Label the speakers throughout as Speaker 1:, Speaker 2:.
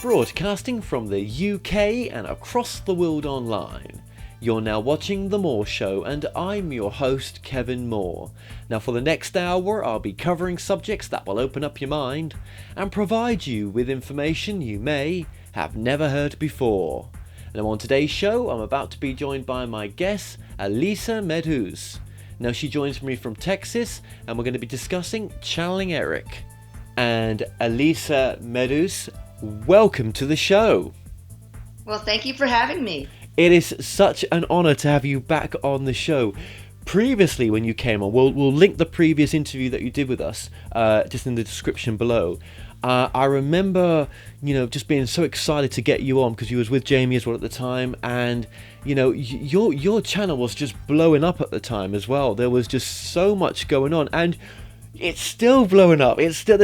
Speaker 1: Broadcasting from the UK and across the world online. You're now watching The Moore Show and I'm your host Kevin Moore. Now for the next hour I'll be covering subjects that will open up your mind and provide you with information you may have never heard before. Now on today's show I'm about to be joined by my guest Elisa Medhus. Now she joins me from Texas and we're going to be discussing channeling Erik. And Elisa Medhus, welcome to the show.
Speaker 2: Well, thank you for having me.
Speaker 1: It is such an honor to have you back on the show. Previously, when you came on, we'll link the previous interview that you did with us just in the description below. I remember, just being so excited to get you on because you was with Jamie as well at the time, and your channel was just blowing up at the time as well. There was just so much going on, and it's still blowing up. It's still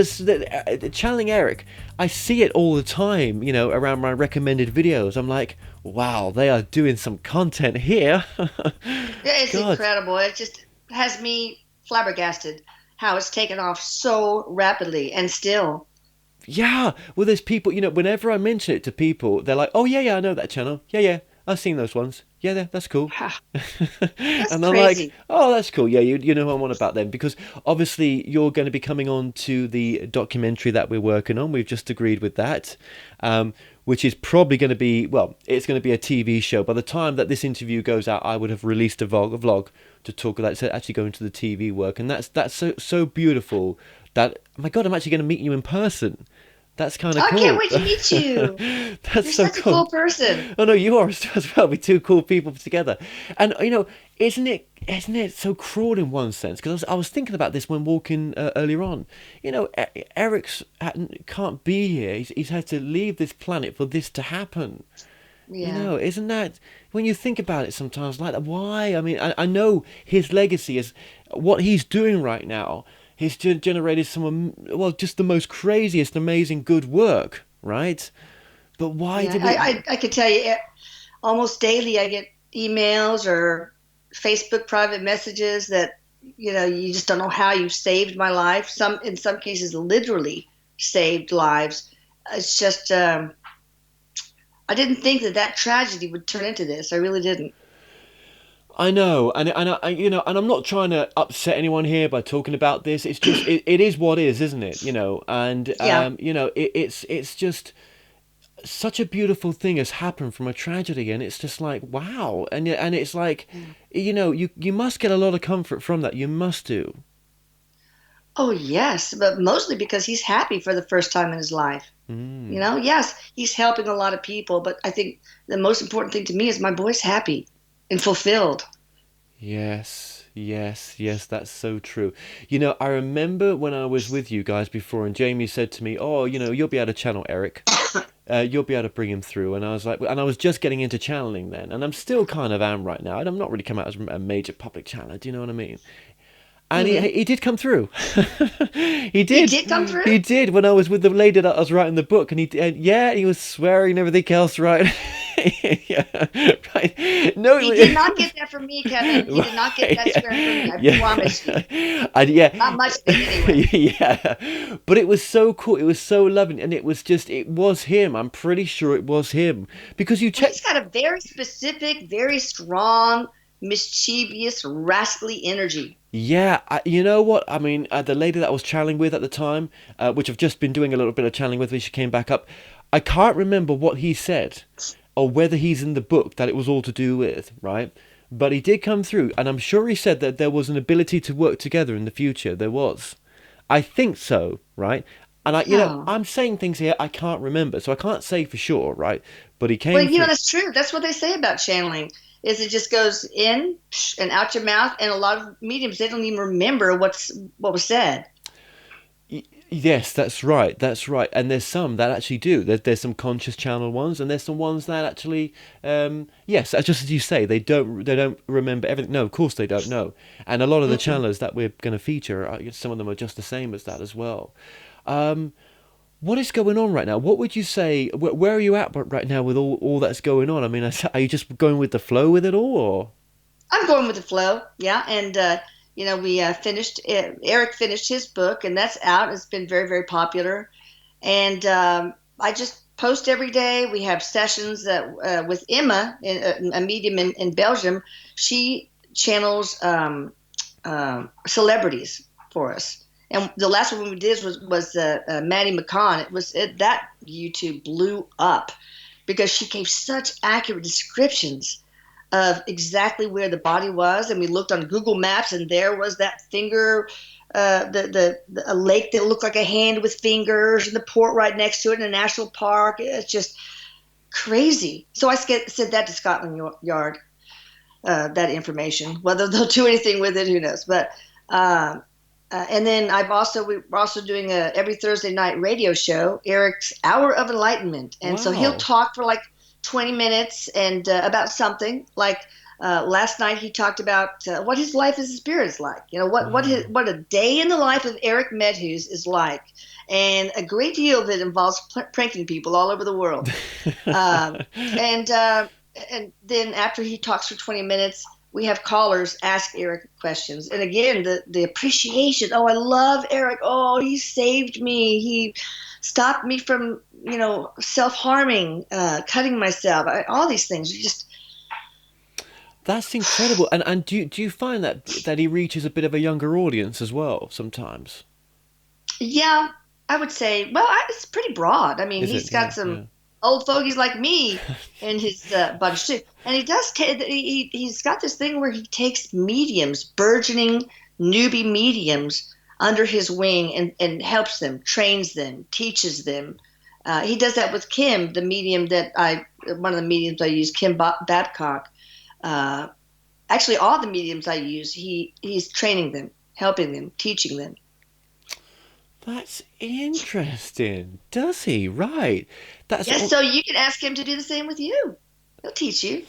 Speaker 1: channeling Erik. I see it all the time, around my recommended videos. I'm like, wow, they are doing some content here.
Speaker 2: It's incredible. It just has me flabbergasted how it's taken off so rapidly and still.
Speaker 1: Yeah, well, there's people, whenever I mention it to people, they're like, oh, yeah, I know that channel. Yeah, I've seen those ones. Yeah, that's cool.
Speaker 2: That's
Speaker 1: and I'm
Speaker 2: crazy.
Speaker 1: like, oh, that's cool. Yeah, you know what I'm on about then. Because obviously you're going to be coming on to the documentary that we're working on. We've just agreed with that, which is probably going to be, it's going to be a TV show. By the time that this interview goes out, I would have released a vlog to talk about it, so actually going to the TV work. And that's so beautiful that, oh my God, I'm actually going to meet you in person. That's kind of cool.
Speaker 2: I can't wait to meet you.
Speaker 1: That's
Speaker 2: You're
Speaker 1: so
Speaker 2: such a cool person.
Speaker 1: Oh no, you are as well. We're two cool people together, and isn't it so cruel in one sense? Because I was thinking about this when walking earlier on. Erik can't be here. He's had to leave this planet for this to happen.
Speaker 2: Yeah.
Speaker 1: Isn't that, when you think about it sometimes like that? Why? I mean, I know his legacy is what he's doing right now. He's generated just the most craziest, amazing good work, right? But why did we...
Speaker 2: I could tell you, almost daily I get emails or Facebook private messages that, you just don't know how you saved my life. In some cases, literally saved lives. It's just, I didn't think that tragedy would turn into this. I really didn't.
Speaker 1: I know, and I'm not trying to upset anyone here by talking about this. It's just it is what is, isn't it? And
Speaker 2: Yeah.
Speaker 1: It's just such a beautiful thing has happened from a tragedy, and it's just like, wow, and it's like, you must get a lot of comfort from that. You must do.
Speaker 2: Oh, yes, but mostly because he's happy for the first time in his life. Yes, he's helping a lot of people, but I think the most important thing to me is my boy's happy and fulfilled.
Speaker 1: Yes, that's so true. I remember when I was with you guys before, and Jamie said to me, oh, you'll be able to channel Erik. You'll be able to bring him through. And I was like, and I was just getting into channeling then, and I'm still kind of am right now. And I'm not really come out as a major public channeler, do you know what I mean? And he did come through. He did.
Speaker 2: He did come through?
Speaker 1: He did, when I was with the lady that I was writing the book. And he was swearing and everything else, right? Yeah, right. No,
Speaker 2: he did not get that from me, Kevin. He did not get that swearing from me. I promise you. Not much of it anyway.
Speaker 1: Yeah. But it was so cool. It was so loving. And it was him. I'm pretty sure it was him. Because you check.
Speaker 2: He's got a very specific, very strong, mischievous, rascally energy.
Speaker 1: Yeah, you know what? I mean, the lady that I was channeling with at the time, which I've just been doing a little bit of channeling with when she came back up, I can't remember what he said or whether he's in the book that it was all to do with, right? But he did come through, and I'm sure he said that there was an ability to work together in the future. There was. I think so, right? And I'm saying things here I can't remember, so I can't say for sure, right? But he came through.
Speaker 2: That's true. That's what they say about channeling. Is it just goes in and out your mouth, and a lot of mediums, they don't even remember what was said.
Speaker 1: Yes, that's right. And there's some that actually do. There's some conscious channel ones, and there's some ones that actually, yes, just as you say, they don't remember everything. No, of course they don't know. And a lot of the channelers that we're going to feature, some of them are just the same as that as well. What is going on right now? What would you say? Where are you at right now with all that's going on? I mean, are you just going with the flow with it all, or?
Speaker 2: I'm going with the flow, yeah. And we finished. Erik finished his book, and that's out. It's been very, very popular. And I just post every day. We have sessions that with Emma, a medium in Belgium. She channels celebrities for us. And the last one we did was Maddie McCon. That YouTube blew up because she gave such accurate descriptions of exactly where the body was, and we looked on Google Maps, and there was that finger, a lake that looked like a hand with fingers, and the port right next to it in a national park. It's just crazy. So I sent that to Scotland Yard, that information. Whether they'll do anything with it, who knows? But and then we're also doing a every Thursday night radio show, Eric's Hour of Enlightenment, and so he'll
Speaker 1: Wow.
Speaker 2: talk for like 20 minutes and about something. Like last night, he talked about what his life as a spirit is like. You know,
Speaker 1: Wow.
Speaker 2: what a day in the life of Erik Medhus is like, and a great deal of it involves pranking people all over the world. Um, and and then after he talks for 20 minutes, we have callers ask Erik questions. And again, the appreciation. Oh, I love Erik. Oh, he saved me. He stopped me from, self-harming, cutting myself. All these things.
Speaker 1: That's incredible. And do you find that he reaches a bit of a younger audience as well sometimes?
Speaker 2: Yeah, I would say, well, it's pretty broad. I mean,
Speaker 1: Is it?
Speaker 2: he's got
Speaker 1: Yeah,
Speaker 2: some
Speaker 1: yeah.
Speaker 2: old fogies like me in his bunch too. And he's got this thing where he takes mediums, burgeoning newbie mediums under his wing and helps them, trains them, teaches them. He does that with Kim, one of the mediums I use, Kim Babcock. Uh, Actually, all the mediums I use, he's training them, helping them, teaching them.
Speaker 1: That's interesting. Does he? Right. That's.
Speaker 2: Yes, so you can ask him to do the same with you. He'll teach you.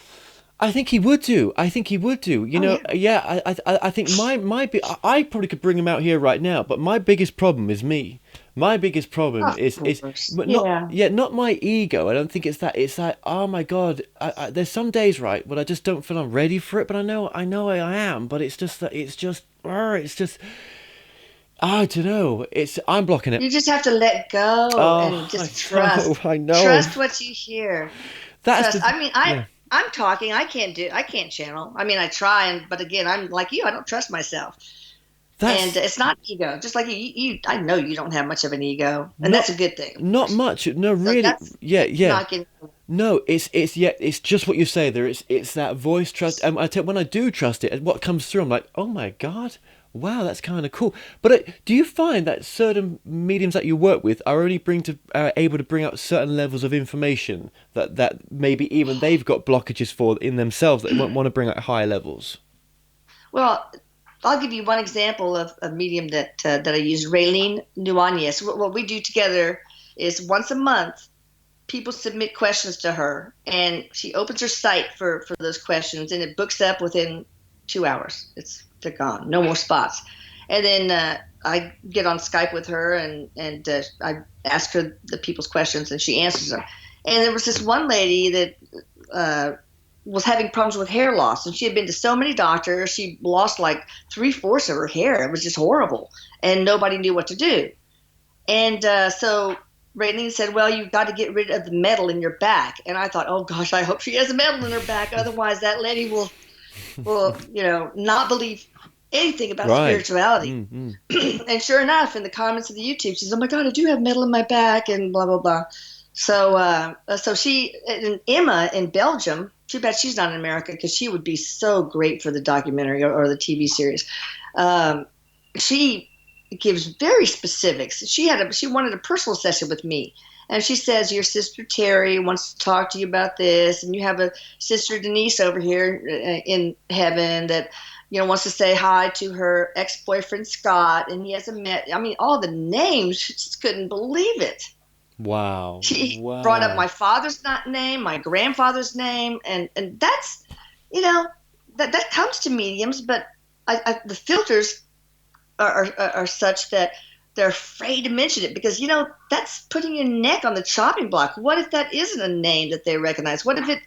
Speaker 1: I think he would do. I think he would do.
Speaker 2: Oh yeah.
Speaker 1: Yeah. I think I probably could bring him out here right now, but my biggest problem is me. My biggest problem
Speaker 2: Of
Speaker 1: is,
Speaker 2: course.
Speaker 1: but not,
Speaker 2: Yeah.
Speaker 1: yeah, not my ego. I don't think it's that. It's that. Oh my God. There's some days, right, when I just don't feel I'm ready for it, but I know I am. But it's just that it's just. I don't know. I'm blocking it.
Speaker 2: You just have to let go and
Speaker 1: Oh, I
Speaker 2: just
Speaker 1: know.
Speaker 2: trust.
Speaker 1: I know.
Speaker 2: Trust what you hear.
Speaker 1: That's
Speaker 2: Trust.
Speaker 1: the.
Speaker 2: I mean,
Speaker 1: Yeah.
Speaker 2: I'm talking. I can't channel. I mean, I try but again, I'm like you. I don't trust myself. And
Speaker 1: That's
Speaker 2: it's not ego. Just like I know you don't have much of an ego, and that's
Speaker 1: not
Speaker 2: a good thing.
Speaker 1: not much. No,
Speaker 2: So
Speaker 1: really.
Speaker 2: that's
Speaker 1: Yeah, yeah.
Speaker 2: not getting.
Speaker 1: No, it's yeah, it's just what you say there. It's that voice trust. When I do trust it, what comes through, I'm like, oh my God, wow, that's kind of cool. But do you find that certain mediums that you work with are only able to bring out certain levels of information that maybe even they've got blockages for in themselves that won't want to bring out higher levels?
Speaker 2: Well, I'll give you one example of a medium that I use, Raylene Nuanez. What we do together is once a month, people submit questions to her, and she opens her site for those questions, and it books up within 2 hours. They're gone, no more spots. And then I get on Skype with her, and I ask her the people's questions, and she answers them. And there was this one lady that was having problems with hair loss, and she had been to so many doctors. She lost like 3/4 of her hair. It was just horrible, and nobody knew what to do. And so Raylene said, well, you've got to get rid of the metal in your back. And I thought, oh gosh, I hope she has a metal in her back. Otherwise, that lady will not believe anything about
Speaker 1: Right.
Speaker 2: spirituality.
Speaker 1: Mm-hmm.
Speaker 2: And sure enough, in the comments of the YouTube, she says, oh my God, I do have metal in my back and blah, blah, blah. So she, and Emma in Belgium, too bad she's not in America because she would be so great for the documentary or the TV series. She gives very specifics. She wanted a personal session with me. And she says, your sister Terry wants to talk to you about this. And you have a sister Denise over here in heaven that, wants to say hi to her ex-boyfriend Scott. And he hasn't met, I mean, all the names, she just couldn't believe it.
Speaker 1: Wow.
Speaker 2: She brought up
Speaker 1: Wow.
Speaker 2: my father's name, my grandfather's name. And that's, that comes to mediums, but the filters are such that they're afraid to mention it because that's putting your neck on the chopping block. What if that isn't a name that they recognize? What if it,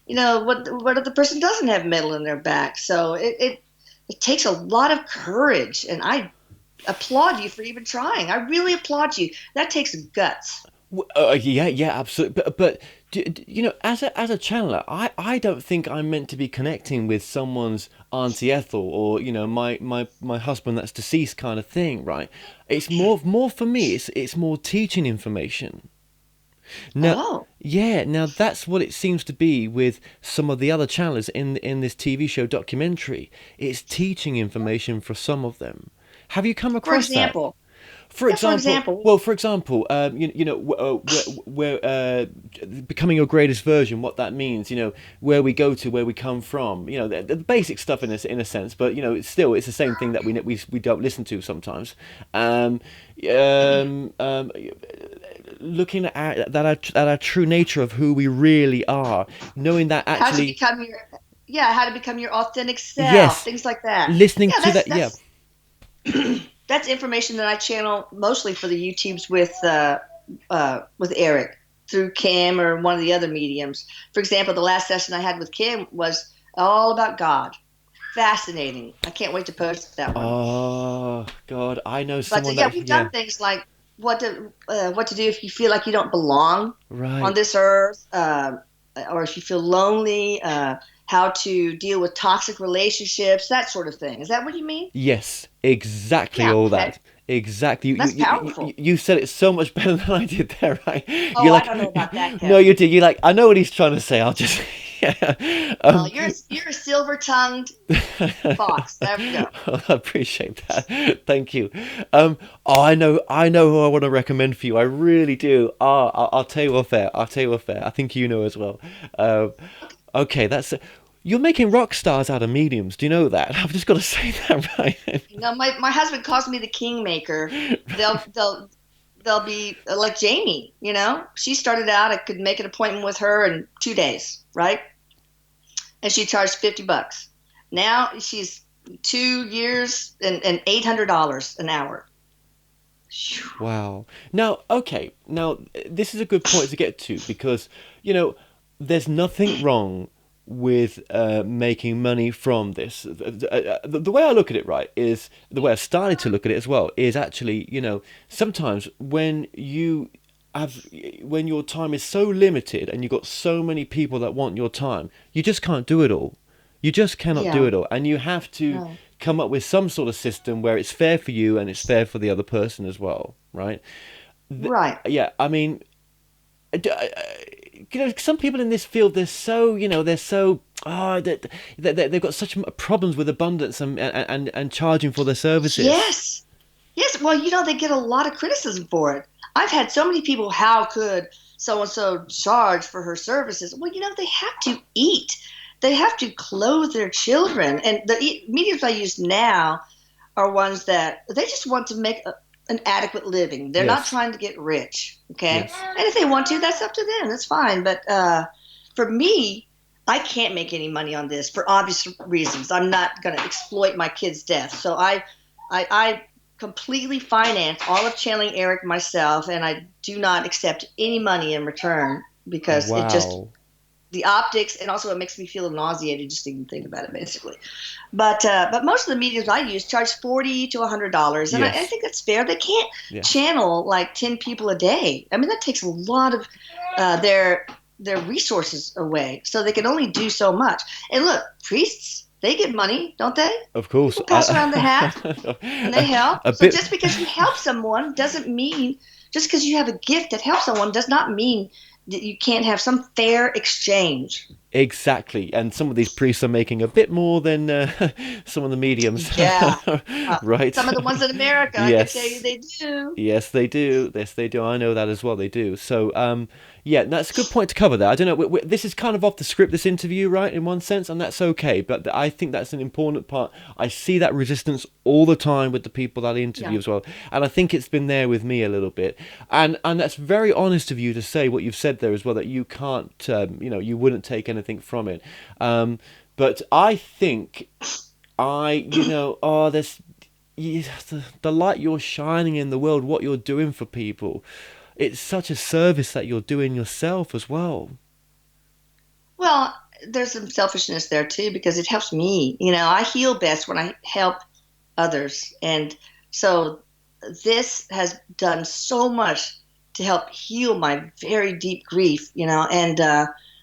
Speaker 2: what if the person doesn't have metal in their back? So it takes a lot of courage, and I applaud you for even trying. I really applaud you. That takes guts.
Speaker 1: Yeah, yeah, absolutely. But you know, as a channeler, I don't think I'm meant to be connecting with someone's Auntie Ethel or you know my husband that's deceased kind of thing, right? It's more for me. It's more teaching information. Now,
Speaker 2: Oh,
Speaker 1: yeah, now that's what it seems to be with some of the other channelers in this TV show documentary. It's teaching information for some of them. Have you come
Speaker 2: for
Speaker 1: across that?
Speaker 2: example.
Speaker 1: For
Speaker 2: Yeah, for
Speaker 1: example,
Speaker 2: example.
Speaker 1: well, for example, we're becoming your greatest version. What that means, you know, where we go to, where we come from, you know, the basic stuff in a sense. But you know, it's the same thing that we don't listen to sometimes. Um, um, um, Looking at our true nature of who we really are, knowing that
Speaker 2: How to
Speaker 1: actually,
Speaker 2: become your Yeah, how to become your authentic self,
Speaker 1: yes,
Speaker 2: things like that.
Speaker 1: listening
Speaker 2: Yeah,
Speaker 1: to that, yeah,
Speaker 2: that's information that I channel mostly for the YouTubes with Erik through Kim or one of the other mediums. For example, the last session I had with Kim was all about God. Fascinating. I can't wait to post that one.
Speaker 1: oh God, I know
Speaker 2: But
Speaker 1: someone
Speaker 2: yeah,
Speaker 1: that,
Speaker 2: we've
Speaker 1: yeah,
Speaker 2: done things like what to do if you feel like you don't belong on
Speaker 1: right.
Speaker 2: this earth, or if you feel lonely. How to deal with toxic relationships, that sort of thing. Is that what you mean?
Speaker 1: Yes, exactly
Speaker 2: Yeah.
Speaker 1: all
Speaker 2: Okay.
Speaker 1: that. Exactly.
Speaker 2: That's powerful.
Speaker 1: You said it so much better than I did there, right?
Speaker 2: Oh,
Speaker 1: You're
Speaker 2: I
Speaker 1: like,
Speaker 2: don't know about that,
Speaker 1: no,
Speaker 2: Kevin.
Speaker 1: you did. You're like, I know what he's trying to say. I'll just, yeah.
Speaker 2: Well, you're a silver tongued fox. There we go.
Speaker 1: I appreciate that. Thank you. Oh, I know who I want to recommend for you. I really do. I'll tell you off air. I'll tell you off air. I think you know as well. Um, okay, you're making rock stars out of mediums. Do you know that? I've just got to say that, right?
Speaker 2: You know, my husband calls me the kingmaker. They'll be like Jamie. You know, she started out. I could make an appointment with her in 2 days, right? And she charged $50. Now she's 2 years and $800 an hour.
Speaker 1: Wow. Now, okay. Now, this is a good point to get to because, you know, there's nothing wrong with making money from this. The way I look at it, right, is the way I started to look at it as well, is actually, you know, sometimes have when your time is so limited and you've got so many people that want your time, you just can't do it all. You just cannot do
Speaker 2: Yeah.
Speaker 1: it all, and you have to
Speaker 2: No.
Speaker 1: come up with some sort of system where it's fair for you and it's fair for the other person as well, right?
Speaker 2: Right.
Speaker 1: Yeah, I mean, you know, some people in this field, they're so, you know, they're so, they've got such problems with abundance and charging for their services.
Speaker 2: Yes. Yes. Well, you know, they get a lot of criticism for it. I've had so many people, how could so and so charge for her services? Well, you know, they have to eat, they have to clothe their children. And the mediums I use now are ones that they just want to make an adequate living. They're not
Speaker 1: Yes,
Speaker 2: trying to get rich. Okay.
Speaker 1: yes,
Speaker 2: And if they want to, that's up to them. That's fine. But for me, I can't make any money on this for obvious reasons. I'm not going to exploit my kid's death. So I completely finance all of channeling Erik myself, and I do not accept any money in return because it just
Speaker 1: wow,
Speaker 2: the optics, and also it makes me feel nauseated just to even think about it, basically. But most of the mediums I use charge $40 to $100, and I
Speaker 1: yes,
Speaker 2: think that's fair. They can't
Speaker 1: yes,
Speaker 2: channel like 10 people a day. I mean, that takes a lot of their resources away, so they can only do so much. And look, priests, they get money, don't they?
Speaker 1: of course.
Speaker 2: People pass around the hat and they help.
Speaker 1: A
Speaker 2: So
Speaker 1: bit.
Speaker 2: just because you help someone doesn't mean, just because you have a gift that helps someone does not mean that you can't have some fair exchange.
Speaker 1: Exactly, and some of these priests are making a bit more than some of the mediums,
Speaker 2: Yeah.
Speaker 1: right?
Speaker 2: Some of the ones in America, I can tell you
Speaker 1: Yes,
Speaker 2: they do.
Speaker 1: yes, they do. Yes, they do. I know that as well. They do. So, yeah, that's a good point to cover there. I don't know. This is kind of off the script, this interview, right, in one sense, and that's okay. But I think that's an important part. I see that resistance all the time with the people that I interview
Speaker 2: Yeah.
Speaker 1: as well, and I think it's been there with me a little bit. And that's very honest of you to say what you've said there as well. That you can't, you know, you wouldn't take anything from it. But I think you know, there's the light you're shining in the world, what you're doing for people, it's such a service that you're doing yourself as well.
Speaker 2: Well, there's some selfishness there too because it helps me. You know, I heal best when I help others. And so this has done so much to help heal my very deep grief, and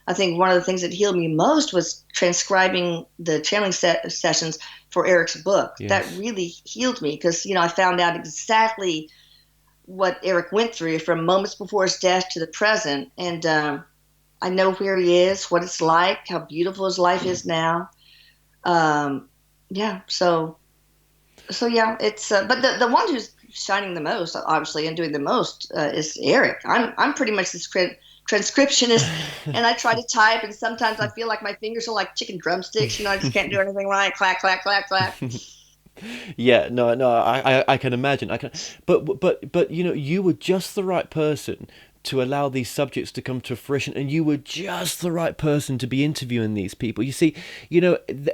Speaker 2: I think one of the things that healed me most was transcribing the channeling sessions for Erik's book. That
Speaker 1: Yes.
Speaker 2: really healed me because, I found out exactly what Erik went through from moments before his death to the present. And I know where he is, what it's like, how beautiful his life is now. Yeah. So yeah, it's, but the one who's shining the most, obviously, and doing the most is Erik. I'm pretty much this transcriptionist, and I try to type, and sometimes I feel like my fingers are like chicken drumsticks. I just can't do anything right. Clack, clack, clack, clack.
Speaker 1: Yeah, no, I can imagine. I can, but you were just the right person to allow these subjects to come to fruition, and you were just the right person to be interviewing these people. You see,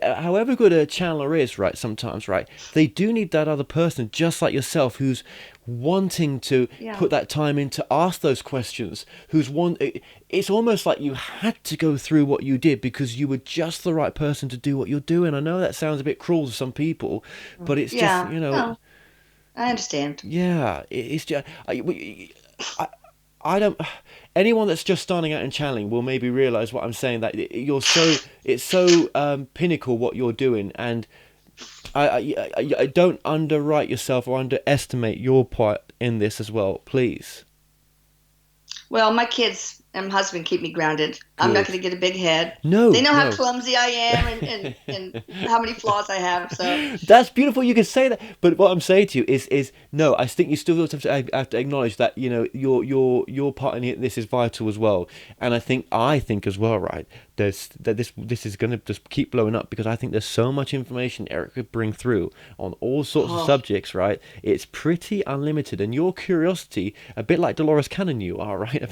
Speaker 1: however good a channeler is, right, sometimes, right, they do need that other person, just like yourself, who's wanting to
Speaker 2: Yeah.
Speaker 1: put that time in to ask those questions, it's almost like you had to go through what you did because you were just the right person to do what you're doing. I know that sounds a bit cruel to some people, but it's just,
Speaker 2: Yeah. No, I understand.
Speaker 1: yeah, it's just I, I don't. Anyone that's just starting out in channeling will maybe realize what I'm saying. That it's so pinnacle what you're doing, and I don't underwrite yourself or underestimate your part in this as well, please.
Speaker 2: Well, my kids and my husband keep me grounded. I'm not
Speaker 1: Good.
Speaker 2: going to get a big head. They
Speaker 1: No,
Speaker 2: know how
Speaker 1: no.
Speaker 2: clumsy I am and how many flaws I have. So,
Speaker 1: That's beautiful. You can say that, but what I'm saying to you is no. I think you still have to acknowledge that your part in this is vital as well. And I think as well, right? This is going to just keep blowing up because I think there's so much information Erik could bring through on all sorts of
Speaker 2: oh,
Speaker 1: subjects, right? It's pretty unlimited, and your curiosity, a bit like Dolores Cannon, you are right.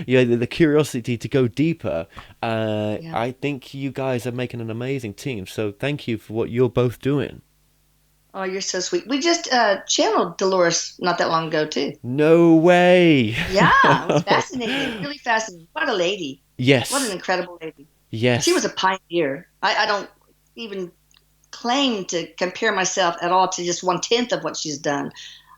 Speaker 1: The curiosity to go deeper.
Speaker 2: yeah.
Speaker 1: I think you guys are making an amazing team. So thank you for what you're both doing.
Speaker 2: Oh, you're so sweet. We just channeled Dolores not that long ago, too.
Speaker 1: No way.
Speaker 2: Yeah, it was fascinating. Really fascinating. What a lady. What an
Speaker 1: Yes.
Speaker 2: incredible lady. She was
Speaker 1: Yes.
Speaker 2: a pioneer. I don't even claim to compare myself at all to just 1/10 of what she's done.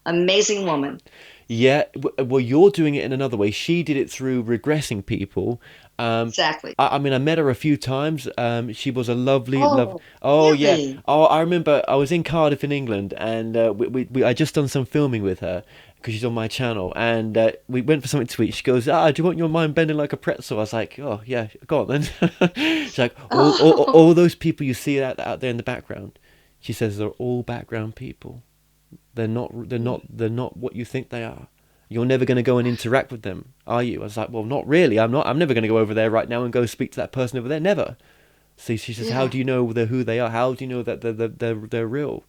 Speaker 2: Amazing woman.
Speaker 1: Yeah. Well, you're doing it in another way. She did it through regressing people. Um,
Speaker 2: Exactly.
Speaker 1: I mean, I met her a few times. She was a lovely, love.
Speaker 2: Oh,
Speaker 1: Oh yeah.
Speaker 2: really?
Speaker 1: Oh, I remember. I was in Cardiff in England, and I just done some filming with her because she's on my channel, and we went for something to eat. She goes, do you want your mind bending like a pretzel? I was like, oh yeah, go on then. She's like,
Speaker 2: Oh,
Speaker 1: all those people you see out there in the background. She says they're all background people. They're not what you think they are. You're never going to go and interact with them, are you? I was like, well, not really. I'm not. I'm never going to go over there right now and go speak to that person over there. Never. See, she says, how
Speaker 2: yeah.
Speaker 1: do you know who they are? How do you know that they're real?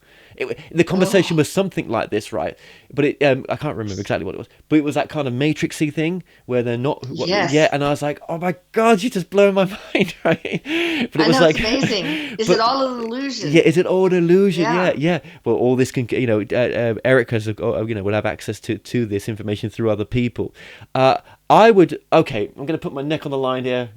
Speaker 1: The conversation
Speaker 2: Oh,
Speaker 1: was something like this, right? But I can't remember exactly what it was. But it was that kind of matrixy thing where they're not what, yeah.
Speaker 2: yes.
Speaker 1: And I was like, oh my god, you just blown my mind, right? But it
Speaker 2: I
Speaker 1: was
Speaker 2: know it's
Speaker 1: like,
Speaker 2: amazing. Is it
Speaker 1: but
Speaker 2: all an
Speaker 1: yeah,
Speaker 2: illusion?
Speaker 1: is it all an illusion? Yeah,
Speaker 2: Yeah.
Speaker 1: yeah. Well, all this can, Erik has, will have access to this information through other people. Uh, I would. Okay, I'm going to put my neck on the line here.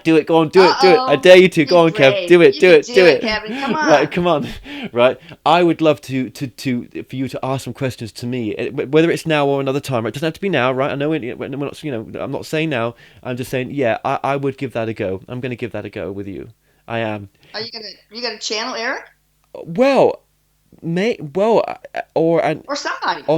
Speaker 1: Do it. Go on. Do it. Do it. I
Speaker 2: Uh-oh.
Speaker 1: dare you to. Go
Speaker 2: Be
Speaker 1: on, Kev.
Speaker 2: brave.
Speaker 1: Do it.
Speaker 2: You
Speaker 1: Do
Speaker 2: can
Speaker 1: it.
Speaker 2: do
Speaker 1: Do
Speaker 2: it, Kevin. Come
Speaker 1: it. Right.
Speaker 2: on.
Speaker 1: Come on. Right. I would love for you to ask some questions to me, whether it's now or another time. It doesn't have to be now, right? I know we're not. I'm not saying now. I'm just saying. Yeah, I would give that a go. I'm going to give that a go with you. I am.
Speaker 2: Are you gonna channel Erik
Speaker 1: Well, well, or and
Speaker 2: or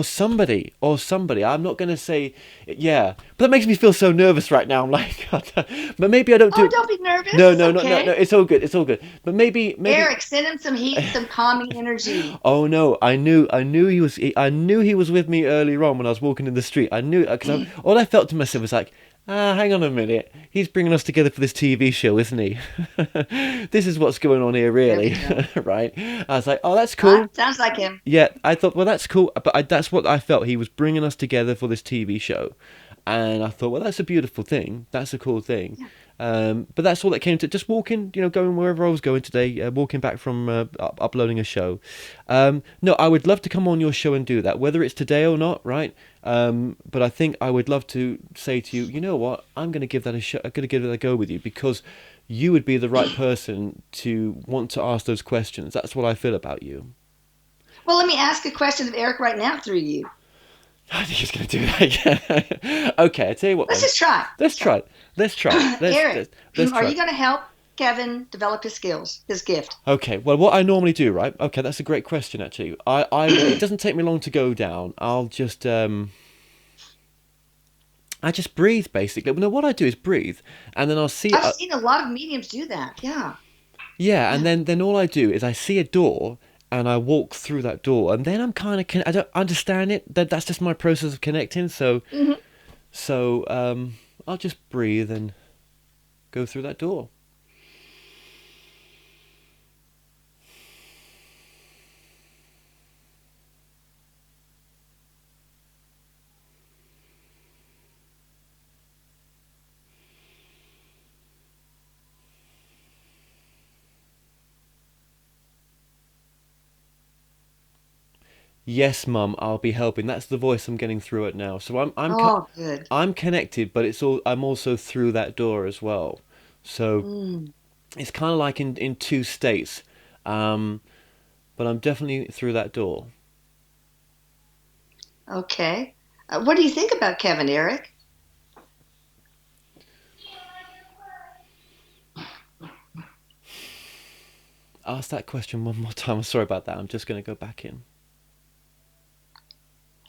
Speaker 2: somebody?
Speaker 1: or somebody. I'm not gonna say, yeah, but that makes me feel so nervous right now. I'm like, but maybe I don't do
Speaker 2: Oh,
Speaker 1: it.
Speaker 2: don't be nervous.
Speaker 1: No,
Speaker 2: It's
Speaker 1: no, no, no, no.
Speaker 2: okay.
Speaker 1: It's all good. It's all good. But maybe.
Speaker 2: Erik, send him some heat, some calming energy.
Speaker 1: Oh no, I knew he was with me earlier on when I was walking in the street. I knew because all I felt to myself was like, hang on a minute. He's bringing us together for this TV show, isn't he? This is what's going on here,
Speaker 2: There we
Speaker 1: really,
Speaker 2: go.
Speaker 1: right? I was like, oh, that's cool.
Speaker 2: Sounds like him.
Speaker 1: Yeah, I thought, well, that's cool, but that's what I felt. He was bringing us together for this TV show, and I thought, well, that's a beautiful thing. That's a cool thing. But that's all that came to just walking, going wherever I was going today, walking back from uploading a show. No, I would love to come on your show and do that, whether it's today or not, right? But I think I would love to say to you, you know what? I'm going to give that a shot. I'm going to give it a go with you because you would be the right person to want to ask those questions. That's what I feel about you.
Speaker 2: Well, let me ask a question of Erik right now through you.
Speaker 1: I think he's going to do that again. Okay, I tell you what
Speaker 2: Let's
Speaker 1: then.
Speaker 2: just try.
Speaker 1: Let's
Speaker 2: Let's try.
Speaker 1: try it. Let's try it.
Speaker 2: Eric,
Speaker 1: Let's
Speaker 2: are
Speaker 1: try
Speaker 2: you
Speaker 1: it.
Speaker 2: going to help Kevin develop his skills, his gift?
Speaker 1: Okay, well, what I normally do, right? Okay, that's a great question, actually. It doesn't take me long to go down. I just breathe, basically. No, what I do is breathe, and then I'll see,
Speaker 2: I've seen a lot of mediums do that. Yeah.
Speaker 1: yeah, and
Speaker 2: Yeah.
Speaker 1: then all I do is I see a door, and I walk through that door, and then I'm kind of, I don't understand it. That's just my process of connecting.
Speaker 2: Hmm.
Speaker 1: I'll just breathe and go through that door. Yes, Mum, I'll be helping. That's the voice I'm getting through it now. So
Speaker 2: Oh, good.
Speaker 1: I'm connected, but I'm also through that door as well. So
Speaker 2: Mm.
Speaker 1: it's kind of like in two states, um, but I'm definitely through that door.
Speaker 2: Okay. What do you think about Kevin, Eric?
Speaker 1: Ask that question one more time. I'm sorry about that. I'm just going to go back in.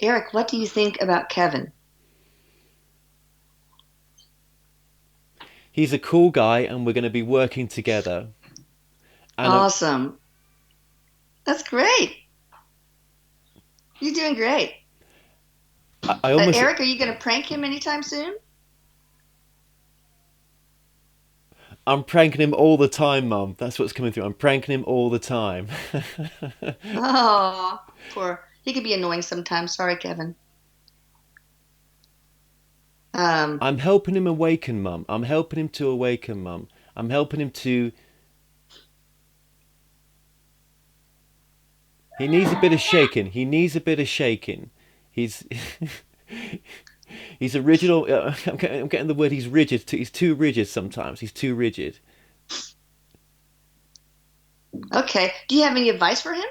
Speaker 2: Eric, what do you think about Kevin?
Speaker 1: He's a cool guy, and we're going to be working together. And
Speaker 2: Awesome. That's great. You're doing great.
Speaker 1: I almost
Speaker 2: Eric, are you going to prank him anytime soon?
Speaker 1: I'm pranking him all the time, Mum. That's what's coming through. I'm pranking him all the time.
Speaker 2: Oh, poor. He could be annoying sometimes. Sorry, Kevin. Um,
Speaker 1: I'm helping him awaken, Mum. I'm helping him to awaken, Mum. I'm helping him to. He needs a bit of shaking. He needs a bit of shaking. He's he's original. I'm getting the word. He's rigid. He's too rigid sometimes. He's too rigid.
Speaker 2: okay. Do you have any advice for him?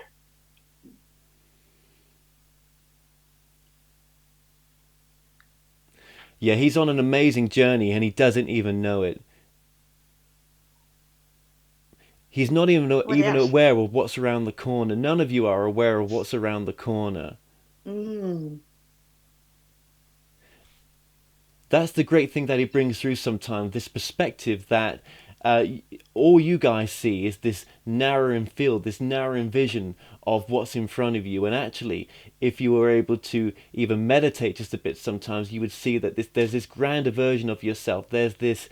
Speaker 1: Yeah, he's on an amazing journey and he doesn't even know it. He's not
Speaker 2: What
Speaker 1: even
Speaker 2: if?
Speaker 1: aware of what's around the corner. None of you are aware of what's around the corner.
Speaker 2: Mm.
Speaker 1: That's the great thing that he brings through sometimes, this perspective that uh, all you guys see is this narrowing field, this narrowing vision of what's in front of you. And actually, if you were able to even meditate just a bit sometimes, you would see that there's this grander version of yourself. There's this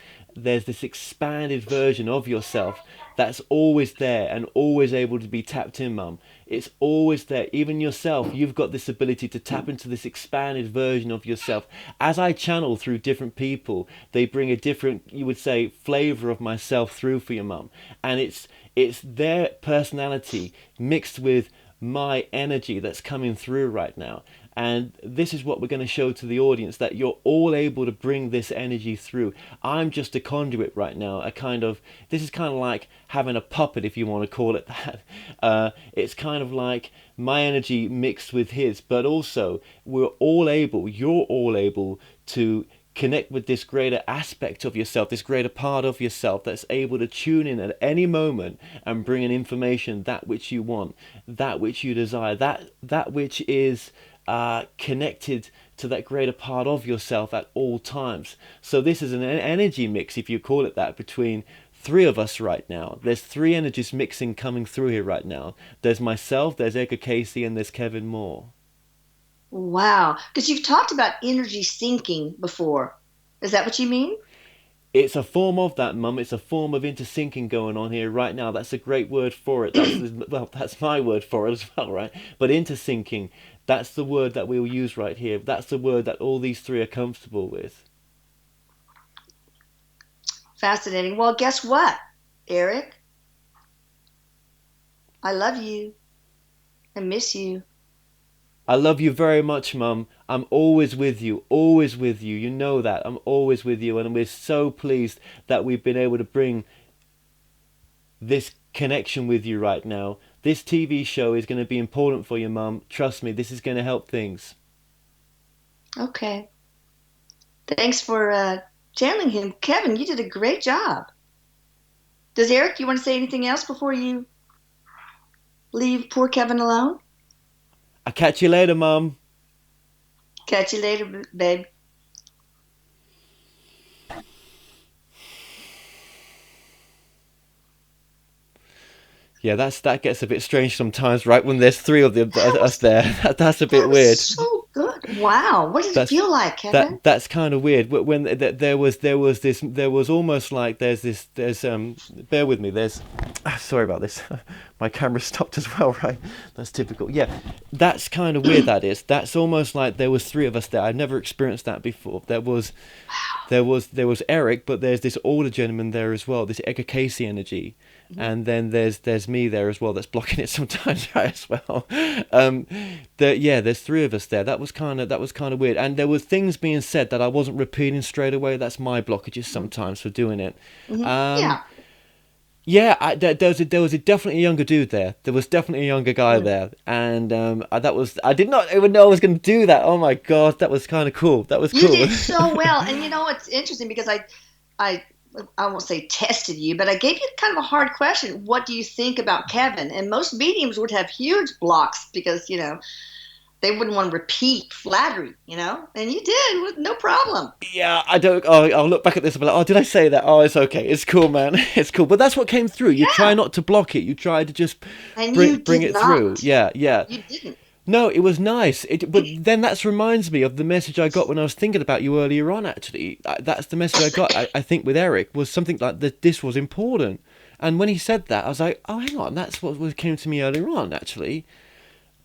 Speaker 1: expanded version of yourself that's always there and always able to be tapped in, Mum. It's always there. Even yourself, you've got this ability to tap into this expanded version of yourself. As I channel through different people, they bring a different, you would say, flavor of myself through for your mum. And it's their personality mixed with my energy that's coming through right now. And this is what we're going to show to the audience, that you're all able to bring this energy through. I'm just a conduit right now, this is kind of like having a puppet, if you want to call it that. It's kind of like my energy mixed with his, but also you're all able to connect with this greater aspect of yourself, this greater part of yourself that's able to tune in at any moment and bring in information, that which you want, that which you desire, that which is connected to that greater part of yourself at all times. So this is an energy mix, if you call it that, between three of us right now. There's three energies mixing coming through here right now. There's myself, there's Edgar Casey, and there's Kevin Moore.
Speaker 2: Wow. Because you've talked about energy sinking before. Is that what you mean?
Speaker 1: It's a form of that, Mum. It's a form of intersyncing going on here right now. That's a great word for it. That's my word for it as well, right? But intersyncing, that's the word that we'll use right here. That's the word that all these three are comfortable with.
Speaker 2: Fascinating. Well, guess what, Eric? I love you. I miss you.
Speaker 1: I love you very much, Mum. I'm always with you, always with you. You know that. I'm always with you, and we're so pleased that we've been able to bring this connection with you right now. This TV show is going to be important for you, Mum. Trust me, this is going to help things.
Speaker 2: Okay. Thanks for channeling him. Kevin, you did a great job. Does Eric, you want to say anything else before you leave poor Kevin alone?
Speaker 1: I'll catch you later, Mum.
Speaker 2: Catch you later, babe.
Speaker 1: Yeah, that gets a bit strange sometimes, right? When there's three of
Speaker 2: That
Speaker 1: us
Speaker 2: was
Speaker 1: there, that's a
Speaker 2: that
Speaker 1: bit
Speaker 2: was
Speaker 1: weird.
Speaker 2: so good. Wow. What did it
Speaker 1: That's
Speaker 2: feel like, Kevin?
Speaker 1: that's kind of weird. When there was almost like there's bear with me. There's sorry about this. My camera stopped as well, right? That's typical. Yeah, that's kind of weird. That is. That's almost like there was three of us there. I've never experienced that before. There was Eric, but there's this older gentleman there as well. This Edgar Casey energy, and then there's me there as well. That's blocking it sometimes, right, as well. Um, yeah, there's three of us there. That was kind of weird, and there was things being said that I wasn't repeating straight away. That's my blockages sometimes for doing it. Um,
Speaker 2: Yeah.
Speaker 1: yeah, there was definitely a younger dude there. There was definitely a younger guy
Speaker 2: Mm.
Speaker 1: there, and I did not even know I was going to do that. Oh my god, that was kind of cool. That was
Speaker 2: You
Speaker 1: cool.
Speaker 2: did so well. And you know, it's interesting because I I won't say tested you, but I gave you kind of a hard question. What do you think about Kevin? And most mediums would have huge blocks because, they wouldn't want to repeat flattery, and you did with no problem.
Speaker 1: Yeah, I don't. Oh, I'll look back at this and be like, oh, did I say that? Oh, it's okay. It's cool, man. It's cool. But that's what came through. You try
Speaker 2: Yeah.
Speaker 1: not to block it. You try to just
Speaker 2: And
Speaker 1: bring
Speaker 2: you
Speaker 1: bring
Speaker 2: did
Speaker 1: it through.
Speaker 2: not.
Speaker 1: Yeah, yeah.
Speaker 2: You didn't.
Speaker 1: No, it was nice. But then that reminds me of the message I got when I was thinking about you earlier on. Actually, that's the message I got. I think with Eric was something like that. This was important. And when he said that, I was like, oh, hang on. That's what came to me earlier on. Actually,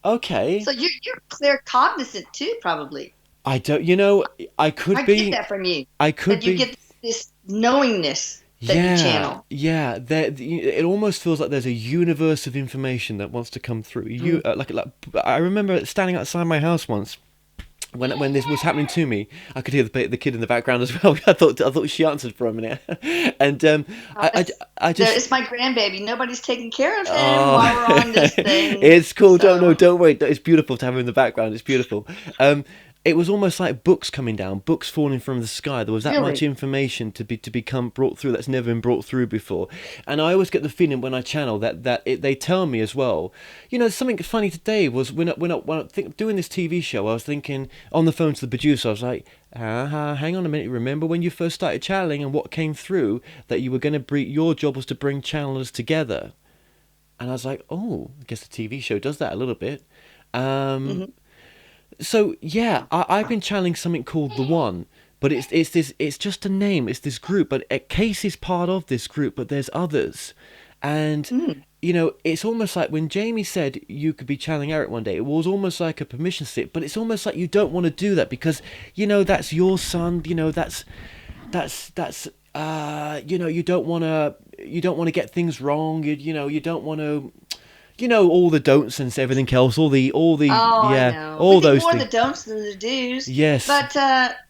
Speaker 1: okay.
Speaker 2: So you're clear cognizant too, probably.
Speaker 1: I don't. You know, I
Speaker 2: I
Speaker 1: could
Speaker 2: get
Speaker 1: be.
Speaker 2: that from you.
Speaker 1: I could
Speaker 2: That you
Speaker 1: be.
Speaker 2: get this knowingness that you
Speaker 1: Yeah,
Speaker 2: channel.
Speaker 1: yeah. It almost feels like there's a universe of information that wants to come through.
Speaker 2: Mm.
Speaker 1: Like I remember standing outside my house once when this was happening to me. I could hear the kid in the background as well. I thought she answered for a minute, and
Speaker 2: Uh,
Speaker 1: I,
Speaker 2: it's,
Speaker 1: I just
Speaker 2: it's my grandbaby. Nobody's taking care of him
Speaker 1: oh,
Speaker 2: while we're on this thing.
Speaker 1: it's cool. Don't no,
Speaker 2: So,
Speaker 1: don't worry. It's beautiful to have him in the background. It's beautiful. It was almost like books coming down, books falling from the sky. There was that much
Speaker 2: really,
Speaker 1: information to become brought through that's never been brought through before. And I always get the feeling when I channel they tell me as well. Something funny today was doing this TV show. I was thinking on the phone to the producer. I was like, hang on a minute. Remember when you first started channeling and what came through that you were going to bring? Your job was to bring channelers together. And I was like, oh, I guess the TV show does that a little bit. Um,
Speaker 2: hmm
Speaker 1: so yeah, I've been channeling something called the One, but it's just a name. It's this group, but Casey's part of this group, but there's others, and
Speaker 2: mm.
Speaker 1: it's almost like when Jamie said you could be channeling Eric one day. It was almost like a permission slip, but it's almost like you don't want to do that because that's your son. You don't want to get things wrong. You don't want to all the don'ts and everything else, all the
Speaker 2: Oh, I
Speaker 1: yeah,
Speaker 2: know. We
Speaker 1: all
Speaker 2: think
Speaker 1: those
Speaker 2: more of
Speaker 1: things.
Speaker 2: the don'ts than the do's,
Speaker 1: Yes,
Speaker 2: but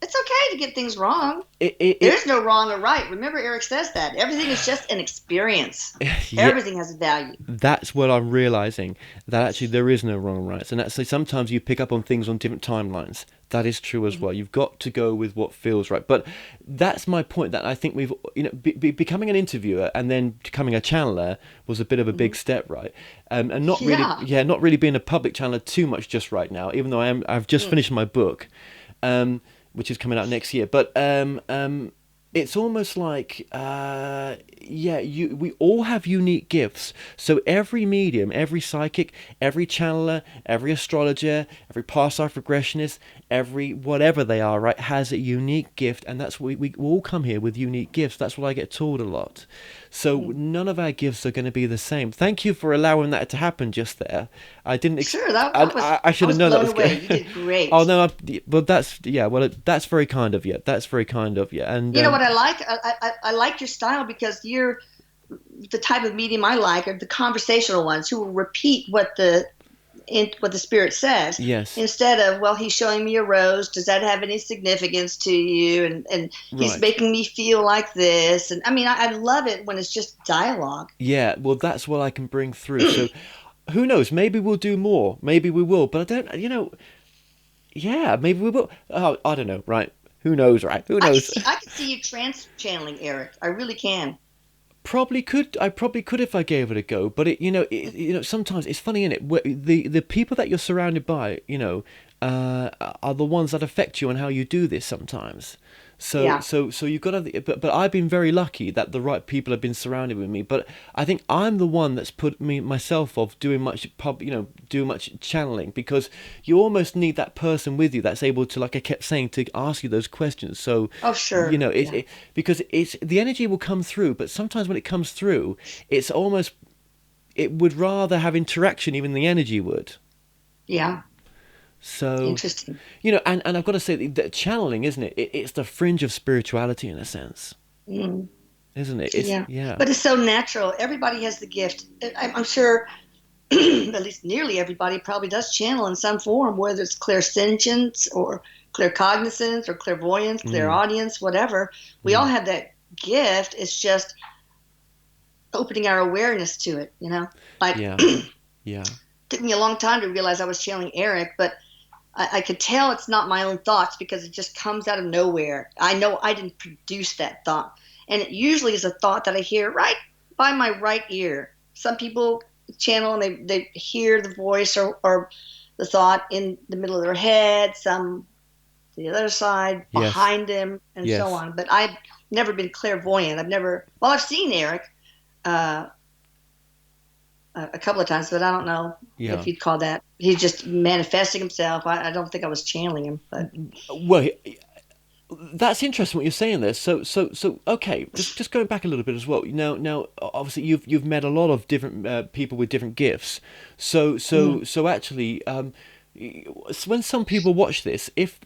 Speaker 2: it's okay to get things wrong.
Speaker 1: it
Speaker 2: There's no wrong or right. Remember, Eric says that everything is just an experience.
Speaker 1: yeah,
Speaker 2: Everything has a value.
Speaker 1: that's what I'm realizing, that actually there is no wrong or right, and that's sometimes you pick up on things on different timelines. That is true as well. You've got to go with what feels right. But that's my point. That I think we've, becoming an interviewer and then becoming a channeler was a bit of a big
Speaker 2: Mhm.
Speaker 1: step, right? And not really,
Speaker 2: Yeah.
Speaker 1: yeah, not really being a public channeler too much just right now. Even though I've just
Speaker 2: Mm.
Speaker 1: finished my book, which is coming out next year. But it's almost like yeah, we all have unique gifts. So every medium, every psychic, every channeler, every astrologer, every past life regressionist, every whatever they are, right, has a unique gift, and that's what we all come here with unique gifts. That's what I get told a lot. So
Speaker 2: Mm.
Speaker 1: none of our gifts are going to be the same. Thank you for allowing that to happen just there. I didn't
Speaker 2: Sure, that was
Speaker 1: I
Speaker 2: I
Speaker 1: should have
Speaker 2: was
Speaker 1: known that
Speaker 2: blown
Speaker 1: was
Speaker 2: away.
Speaker 1: good.
Speaker 2: You did
Speaker 1: Oh
Speaker 2: great.
Speaker 1: no, that's yeah. Well, that's very kind of you. That's very kind of you. And
Speaker 2: You know what I like? I like your style because you're the type of medium I like are the conversational ones who will repeat what the spirit says
Speaker 1: yes,
Speaker 2: instead of, well, he's showing me a rose, does that have any significance to you, and he's
Speaker 1: right.
Speaker 2: making me feel like this, and I mean, I love it when it's just dialogue.
Speaker 1: Yeah, well, that's what I can bring through. So, who knows? Maybe we'll do more. Maybe we will. But I don't. yeah, maybe we will. Oh, I don't know, right? Who knows, right? Who knows?
Speaker 2: I can see you trans channeling Eric. I really can.
Speaker 1: Probably could. I probably could if I gave it a go. But sometimes it's funny, isn't it? The people that you're surrounded by, are the ones that affect you and how you do this sometimes. So
Speaker 2: Yeah.
Speaker 1: so so you've got to. But I've been very lucky that the right people have been surrounded with me. But I think I'm the one that's put me myself off doing much doing much channeling, because you almost need that person with you that's able to, like I kept saying, to ask you those questions. So
Speaker 2: Oh,
Speaker 1: you
Speaker 2: sure.
Speaker 1: know
Speaker 2: Yeah.
Speaker 1: because it's the energy will come through, but sometimes when it comes through, it's almost, it would rather have interaction even than the energy would.
Speaker 2: Yeah.
Speaker 1: So
Speaker 2: Interesting.
Speaker 1: and I've got to say that channeling, isn't it? It's the fringe of spirituality in a sense,
Speaker 2: Mm.
Speaker 1: isn't it? It's,
Speaker 2: Yeah.
Speaker 1: yeah.
Speaker 2: But it's so natural. Everybody has the gift. I'm sure at least nearly everybody probably does channel in some form, whether it's clairsentience or claircognizance or clairvoyance,
Speaker 1: Mm,
Speaker 2: clairaudience, whatever. We all
Speaker 1: mm,
Speaker 2: have that gift. It's just opening our awareness to it, Like,
Speaker 1: yeah, yeah.
Speaker 2: took me a long time to realize I was channeling Eric, but I could tell it's not my own thoughts because it just comes out of nowhere. I know I didn't produce that thought. And it usually is a thought that I hear right by my right ear. Some people channel and they hear the voice or the thought in the middle of their head, some the other side,
Speaker 1: Yes,
Speaker 2: behind them, and so
Speaker 1: yes,
Speaker 2: on. But I've never been clairvoyant. Well, I've seen Eric uh, a couple of times, but I don't know if
Speaker 1: yeah.
Speaker 2: you'd call that. He's just manifesting himself. I don't think I was channeling him, but
Speaker 1: Well, that's interesting what you're saying there. So okay, just going back a little bit as well. Now, obviously you've met a lot of different people with different gifts. So
Speaker 2: mm,
Speaker 1: so so actually, when some people watch this, if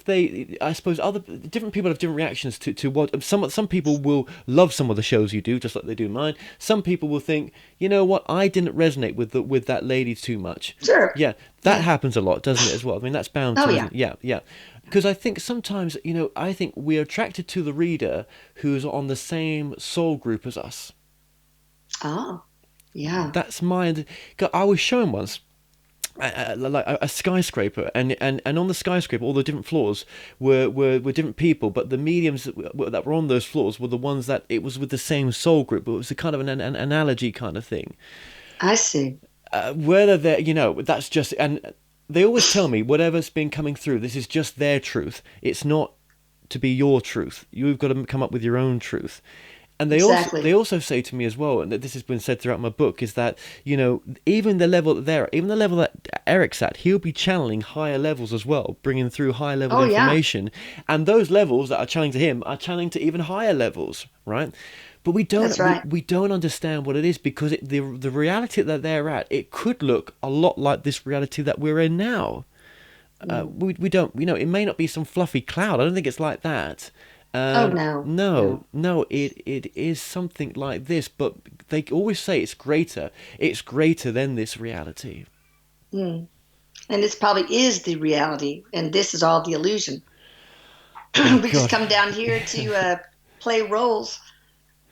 Speaker 1: they, I suppose other different people have different reactions to what some people will love some of the shows you do, just like they do mine. Some people will think, you know what, I didn't resonate with that lady too much.
Speaker 2: sure,
Speaker 1: Yeah, that
Speaker 2: yeah,
Speaker 1: happens a lot, doesn't it, as well? I mean, that's bound
Speaker 2: oh
Speaker 1: to,
Speaker 2: yeah,
Speaker 1: isn't it? Yeah, yeah. Because I think sometimes, I think we're attracted to the reader who's on the same soul group as us.
Speaker 2: oh yeah,
Speaker 1: That's my. 'Cause I was shown once like a skyscraper, and on the skyscraper, all the different floors were different people, but the mediums that were on those floors were the ones that it was with the same soul group. It was a kind of an analogy kind of thing.
Speaker 2: I see.
Speaker 1: Whether they're, that's just, and they always tell me whatever's been coming through, this is just their truth. It's not to be your truth. You've got to come up with your own truth. And they
Speaker 2: Exactly.
Speaker 1: also say to me as well, and this has been said throughout my book, is that even the level that they're, even the level that Eric's at, he'll be channeling higher levels as well, bringing through higher level
Speaker 2: Oh yeah,
Speaker 1: information, and those levels that are channeling to him are channeling to even higher levels, right? But we don't
Speaker 2: that's right.
Speaker 1: we don't understand what it is, because the reality that they're at, it could look a lot like this reality that we're in now.
Speaker 2: Mm.
Speaker 1: We don't, it may not be some fluffy cloud. I don't think it's like that.
Speaker 2: Oh no,
Speaker 1: No,
Speaker 2: no.
Speaker 1: no, it is something like this, but they always say it's greater. It's greater than this reality.
Speaker 2: Mm. And this probably is the reality, and this is all the illusion.
Speaker 1: Oh
Speaker 2: We just
Speaker 1: God.
Speaker 2: come down here to play roles,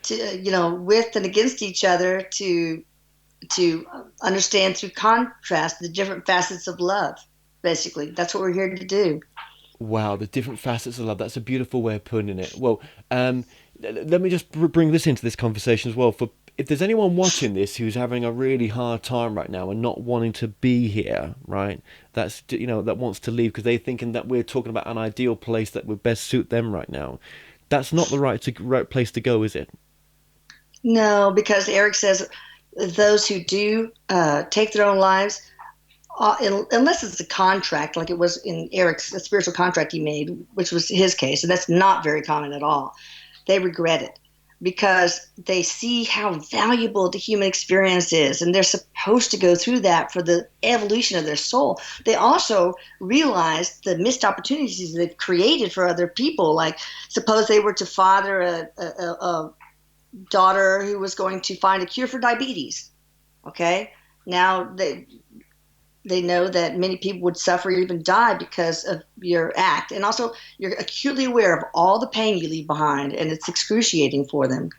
Speaker 2: to with and against each other, to understand through contrast the different facets of love. Basically, that's what we're here to do.
Speaker 1: Wow, the different facets of love. That's a beautiful way of putting it. Well, let me just bring this into this conversation as well. For if there's anyone watching this who's having a really hard time right now and not wanting to be here, right? That's, that wants to leave because they're thinking that we're talking about an ideal place that would best suit them right now. That's not the right place to go, is it?
Speaker 2: No, because Eric says those who do take their own lives, unless it's a contract, like it was in Eric's a spiritual contract he made, which was his case, and that's not very common at all. They regret it because they see how valuable the human experience is, and they're supposed to go through that for the evolution of their soul. They also realize the missed opportunities they've created for other people. Like, suppose they were to father a daughter who was going to find a cure for diabetes. Okay, now they know that many people would suffer or even die because of your act. And also, you're acutely aware of all the pain you leave behind, and it's excruciating for them.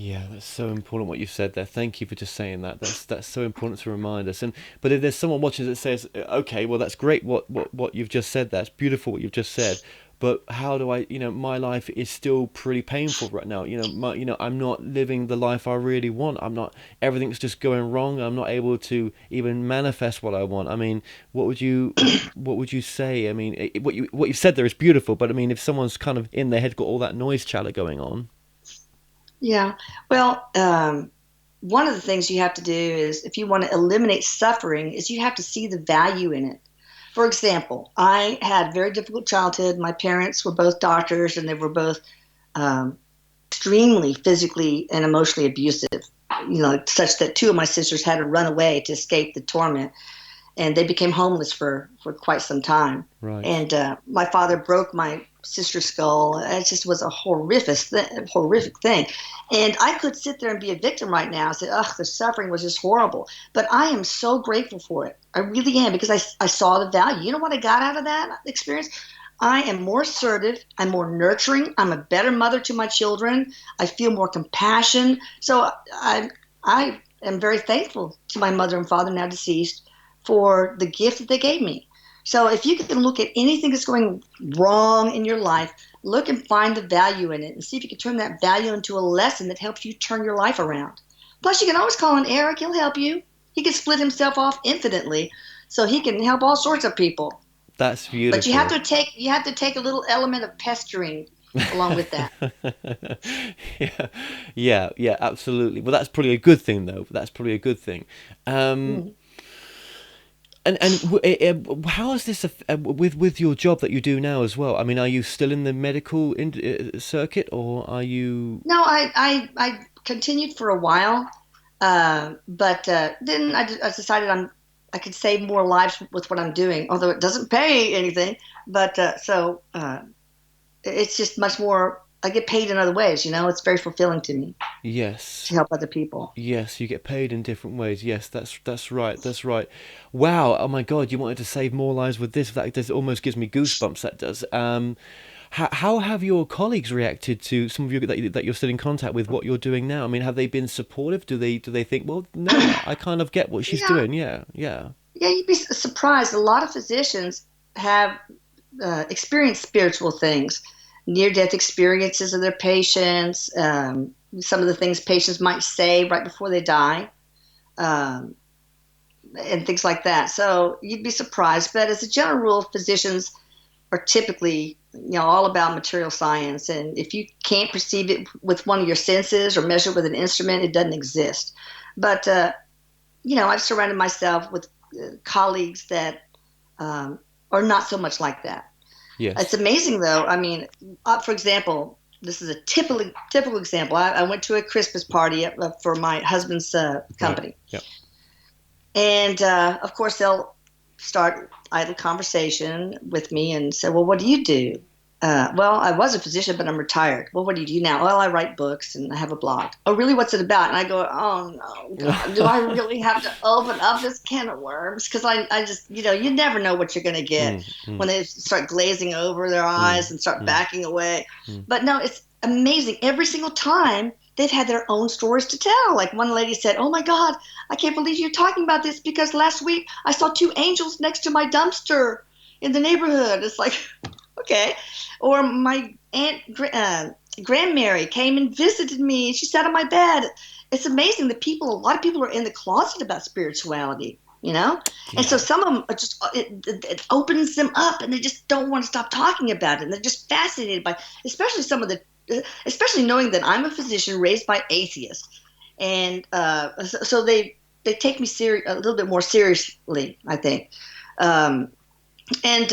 Speaker 1: Yeah, that's so important what you said there. Thank you for just saying that. That's so important to remind us. And but if there's someone watching that says, "Okay, well that's great what you've just said. That's beautiful what you've just said." But how do I, my life is still pretty painful right now. I'm not living the life I really want. I'm not, everything's just going wrong. I'm not able to even manifest what I want. I mean, what would you say? I mean, what you said there is beautiful, but I mean, if someone's kind of in their head got all that noise chatter going on.
Speaker 2: Yeah. Well, one of the things you have to do is if you want to eliminate suffering is you have to see the value in it. For example, I had a very difficult childhood. My parents were both doctors and they were both um, extremely physically and emotionally abusive, such that two of my sisters had to run away to escape the torment, and they became homeless for quite some time.
Speaker 1: Right.
Speaker 2: And my father broke my sister's skull. It just was a horrific thing. And I could sit there and be a victim right now and say, "Ugh, the suffering was just horrible." But I am so grateful for it. I really am, because I saw the value. You know what I got out of that experience? I am more assertive. I'm more nurturing. I'm a better mother to my children. I feel more compassion. So I am very thankful to my mother and father, now deceased, for the gift that they gave me. So if you can look at anything that's going wrong in your life, look and find the value in it and see if you can turn that value into a lesson that helps you turn your life around. Plus, you can always call on Erik. He'll help you. He can split himself off infinitely, so he can help all sorts of people.
Speaker 1: That's
Speaker 2: But you have
Speaker 1: beautiful.
Speaker 2: to take a little element of pestering along with that.
Speaker 1: Yeah, yeah, absolutely. Well, that's probably a good thing, though. That's probably a good thing. Um,
Speaker 2: Mm.
Speaker 1: and how is this with your job that you do now as well? I mean, are you still in the medical circuit, or are you?
Speaker 2: No, I continued for a while, but then I decided I could save more lives with what I'm doing, although it doesn't pay anything. But it's just much more. I get paid in other ways. It's very fulfilling to me
Speaker 1: Yes,
Speaker 2: to help other people.
Speaker 1: yes, you get paid in different ways. Yes, that's right. That's right. Wow. Oh my God, you wanted to save more lives with this. That does almost gives me goosebumps. That does. How have your colleagues reacted to some of you that you're still in contact with what you're doing now? I mean, have they been supportive? Do they think, well, no, I kind of get what she's
Speaker 2: Yeah,
Speaker 1: doing. Yeah, yeah,
Speaker 2: yeah, you'd be surprised. A lot of physicians have experienced spiritual things, near-death experiences of their patients. Some of the things patients might say right before they die. Um, and things like that. So you'd be surprised. But as a general rule, physicians are typically, all about material science. And if you can't perceive it with one of your senses or measure it with an instrument, it doesn't exist. But, I've surrounded myself with colleagues that are not so much like that. It's
Speaker 1: yes,
Speaker 2: amazing, though. I mean, for example, this is a typical example. I went to a Christmas party for my husband's
Speaker 1: right,
Speaker 2: company.
Speaker 1: yeah,
Speaker 2: And of course, they'll start idle conversation with me and say, "Well, what do you do?" "Well, I was a physician, but I'm retired." "Well, what do you do now?" "Well, I write books and I have a blog." "Oh, really? What's it about?" And I go, "Oh, no, God, do I really have to open up this can of worms?" Because I just, you never know what you're going to get
Speaker 1: mm, mm,
Speaker 2: when they start glazing over their
Speaker 1: mm,
Speaker 2: eyes and start
Speaker 1: mm,
Speaker 2: backing away.
Speaker 1: mm.
Speaker 2: But no, it's amazing. Every single time they've had their own stories to tell. Like one lady said, "Oh my God, I can't believe you're talking about this because last week I saw two angels next to my dumpster in the neighborhood." It's like, okay. Or my aunt, Grandmary, came and visited me. She sat on my bed. It's amazing that a lot of people are in the closet about spirituality. And so
Speaker 1: Yeah,
Speaker 2: some of them are just, it opens them up and they just don't want to stop talking about it. And they're just fascinated by, especially especially knowing that I'm a physician raised by atheists. And so they take me a little bit more seriously, I think. Um, and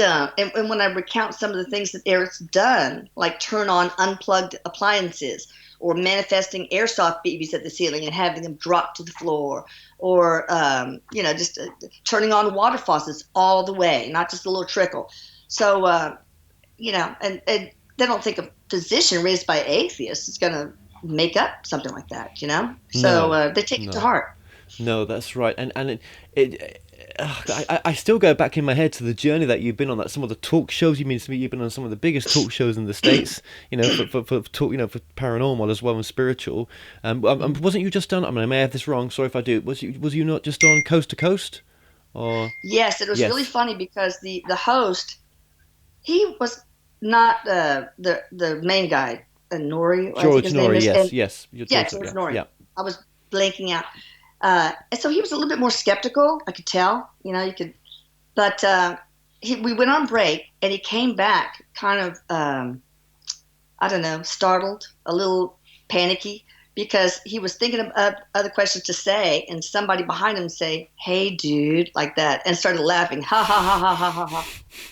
Speaker 2: when I recount some of the things that Eric's done, like turn on unplugged appliances, or manifesting airsoft BBs at the ceiling and having them drop to the floor, or just turning on water faucets all the way, not just a little trickle. So and they don't think a physician raised by atheists is going to make up something like that. So
Speaker 1: no,
Speaker 2: they take it to
Speaker 1: no.
Speaker 2: heart.
Speaker 1: No, that's right, and it I still go back in my head to the journey that you've been on, that some of the talk shows you've been on, some of the biggest talk shows in the States, for talk, for paranormal as well and spiritual. Wasn't you just on? I mean, I may have this wrong. Sorry if I do. Was you not just on Coast to Coast? Or
Speaker 2: Yes, it was really
Speaker 1: yes,
Speaker 2: funny because the host, he was not the main guy, Nori, I think
Speaker 1: George
Speaker 2: his name
Speaker 1: Norrie.
Speaker 2: is,
Speaker 1: Yes,
Speaker 2: and
Speaker 1: yes. You're
Speaker 2: yeah,
Speaker 1: talking.
Speaker 2: George
Speaker 1: Yeah,
Speaker 2: Nori.
Speaker 1: yeah.
Speaker 2: I was blanking out, and so he was a little bit more skeptical. I could tell, you could, but we went on break, and he came back kind of, I don't know, startled, a little panicky, because he was thinking of other questions to say, and somebody behind him say, "Hey, dude," like that, and started laughing, ha ha ha ha ha ha ha,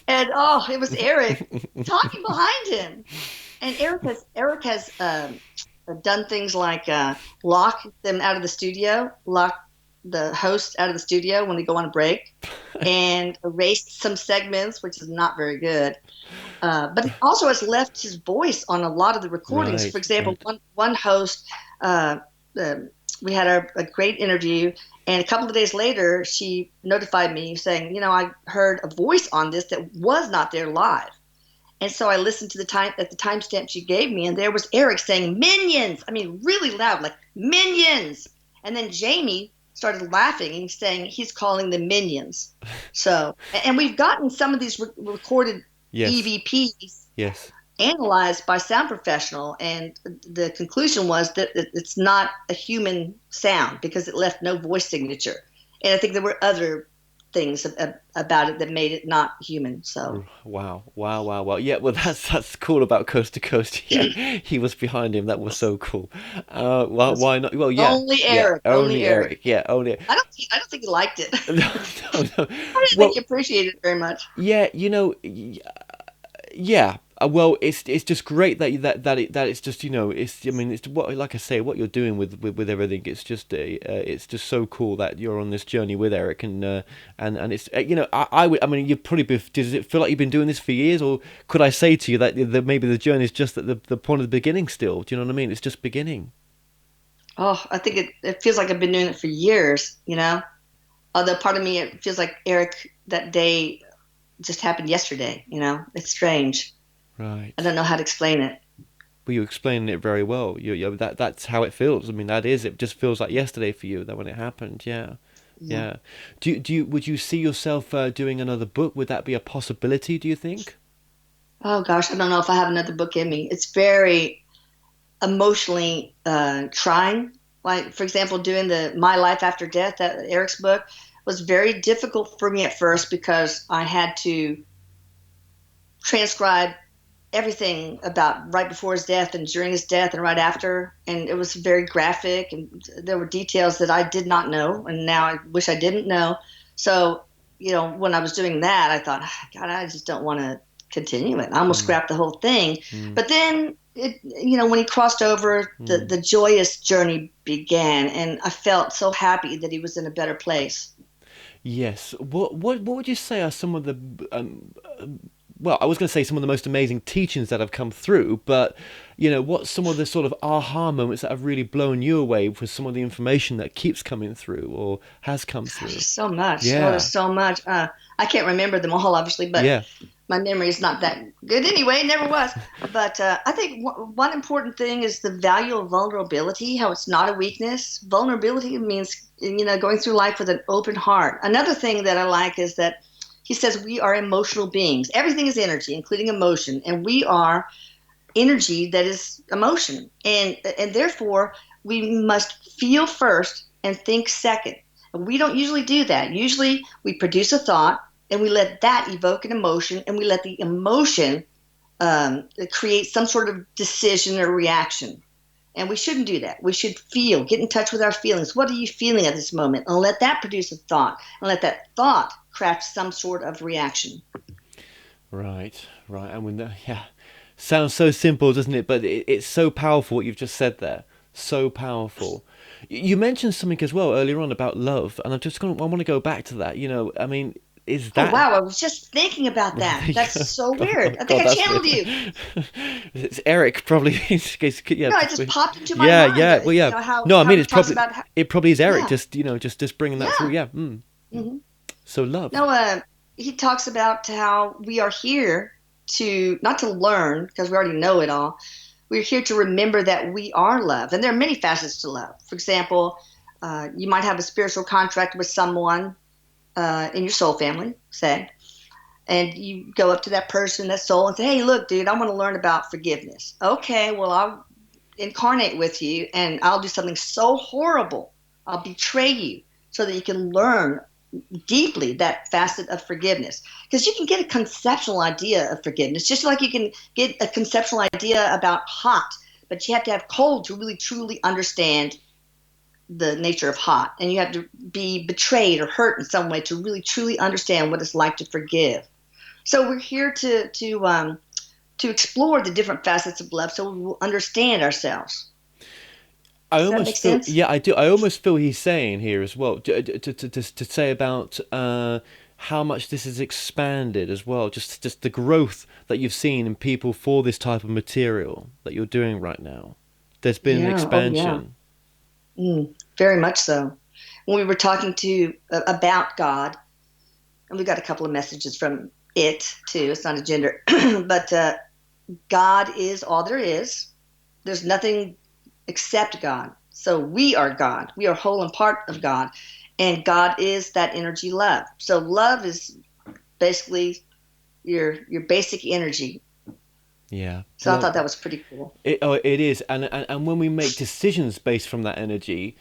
Speaker 2: and oh, it was Erik talking behind him, and Erik has done things like lock them out of the studio, lock the host out of the studio when they go on a break, and erased some segments, which is not very good. But he also has left his voice on a lot of the recordings. For
Speaker 1: Right,
Speaker 2: example,
Speaker 1: right.
Speaker 2: one host, uh, uh, we had a great interview, and a couple of days later, she notified me saying, I heard a voice on this that was not there live. And so I listened to the time at the timestamp she gave me, and there was Erik saying "minions." I mean, really loud, like "minions." And then Jamie started laughing and saying he's calling them minions. So, and we've gotten some of these recorded
Speaker 1: Yes,
Speaker 2: EVPs
Speaker 1: yes.
Speaker 2: analyzed by sound professional, and the conclusion was that it's not a human sound because it left no voice signature. And I think there were other things about it that made it not human. So.
Speaker 1: Wow, wow, wow, wow. Yeah, well, that's cool about Coast to Coast. Yeah, he was behind him. That was so cool. Well,
Speaker 2: That's
Speaker 1: why not? Well, yeah,
Speaker 2: only
Speaker 1: yeah.
Speaker 2: Erik. Only
Speaker 1: Only
Speaker 2: Erik.
Speaker 1: Eric. Yeah, only.
Speaker 2: I don't think he liked it.
Speaker 1: No, no, no.
Speaker 2: I didn't think
Speaker 1: Well,
Speaker 2: he appreciated it very much.
Speaker 1: yeah, yeah. Well, it's just great that it's just it's, I mean, it's what, like I say, what you're doing with everything. It's just so cool that you're on this journey with Eric, and it's I mean, you probably does it feel like you've been doing this for years, or could I say to you that maybe the journey is just at the point of the beginning still? Do you know what I mean? It's just beginning.
Speaker 2: Oh, I think it feels like I've been doing it for years. Although part of me, it feels like Erik, that day just happened yesterday. It's strange. I
Speaker 1: Right.
Speaker 2: don't know how to explain it.
Speaker 1: Well, you're explaining it very well. That's how it feels. I mean, that is. It just feels like yesterday for you that when it happened. Yeah.
Speaker 2: Yeah.
Speaker 1: Yeah. Would you see yourself doing another book? Would that be a possibility, do you think?
Speaker 2: Oh gosh, I don't know if I have another book in me. It's very emotionally trying. Like, for example, doing the My Life After Death, that Erik's book, was very difficult for me at first because I had to transcribe everything about right before his death and during his death and right after. And it was very graphic, and there were details that I did not know. And now I wish I didn't know. So, when I was doing that, I thought, God, I just don't want to continue it. I almost
Speaker 1: Mm,
Speaker 2: scrapped the whole thing.
Speaker 1: mm,
Speaker 2: But then, when he crossed over,
Speaker 1: mm.
Speaker 2: the joyous journey began. And I felt so happy that he was in a better place.
Speaker 1: Yes. What would you say are some of the well, I was going to say some of the most amazing teachings that have come through, but what's some of the sort of aha moments that have really blown you away with some of the information that keeps coming through or has come
Speaker 2: Gosh,
Speaker 1: through?
Speaker 2: there's so much. Oh,
Speaker 1: Yeah.
Speaker 2: there's so much. I can't remember them all, obviously, but
Speaker 1: Yeah.
Speaker 2: my memory is not that good anyway. It never was. But I think one important thing is the value of vulnerability, how it's not a weakness. Vulnerability means, going through life with an open heart. Another thing that I like is that he says we are emotional beings. Everything is energy, including emotion. And we are energy that is emotion. And therefore, we must feel first and think second. And we don't usually do that. Usually, we produce a thought and we let that evoke an emotion, and we let the emotion create some sort of decision or reaction. And we shouldn't do that. We should get in touch with our feelings. What are you feeling at this moment? And let that produce a thought, and let that thought craft some sort of reaction.
Speaker 1: Right. Right. And yeah, sounds so simple, doesn't it? But it's so powerful what you've just said there. So powerful. You mentioned something as well earlier on about love, and I want to go back to that. I mean, is
Speaker 2: Oh,
Speaker 1: that
Speaker 2: wow. I was just thinking about that. That's so
Speaker 1: God,
Speaker 2: weird.
Speaker 1: oh
Speaker 2: I think
Speaker 1: God,
Speaker 2: I
Speaker 1: that's
Speaker 2: channeled
Speaker 1: weird.
Speaker 2: you.
Speaker 1: It's Eric, probably. Yeah,
Speaker 2: No, it just popped into my
Speaker 1: yeah,
Speaker 2: mind.
Speaker 1: yeah. Well, yeah.
Speaker 2: How,
Speaker 1: No, I
Speaker 2: how
Speaker 1: mean,
Speaker 2: he talks about,
Speaker 1: it probably is Eric.
Speaker 2: yeah,
Speaker 1: Just bringing that through.
Speaker 2: yeah.
Speaker 1: Yeah. Mm.
Speaker 2: Hmm.
Speaker 1: So love.
Speaker 2: No, he talks about how we are here to not to learn because we already know it all. We're here to remember that we are love, and there are many facets to love. For example, you might have a spiritual contract with someone in your soul family, say, and you go up to that person, that soul, and say, "Hey, look, dude, I want to learn about forgiveness." Okay, well, I'll incarnate with you, and I'll do something so horrible. I'll betray you so that you can learn deeply that facet of forgiveness, because you can get a conceptual idea of forgiveness just like you can get a conceptual idea about hot, but you have to have cold to really truly understand the nature of hot, and you have to be betrayed or hurt in some way to really truly understand what it's like to forgive. So we're here to explore the different facets of love so we will understand ourselves.
Speaker 1: I
Speaker 2: Does that
Speaker 1: almost
Speaker 2: make
Speaker 1: feel,
Speaker 2: sense?
Speaker 1: yeah, I do. I almost feel he's saying here as well to say about how much this has expanded as well. Just the growth that you've seen in people for this type of material that you're doing right now. There's been an
Speaker 2: Yeah. Oh yeah.
Speaker 1: expansion.
Speaker 2: Very much so. When we were talking to about God, and we got a couple of messages from it too. It's not a gender, but God is all there is. There's nothing except God. So we are God. We are whole and part of God, and God is that energy, love. So love is basically your basic energy.
Speaker 1: Yeah,
Speaker 2: So I
Speaker 1: love.
Speaker 2: thought that was pretty cool.
Speaker 1: It is, and when we make decisions based from that energy,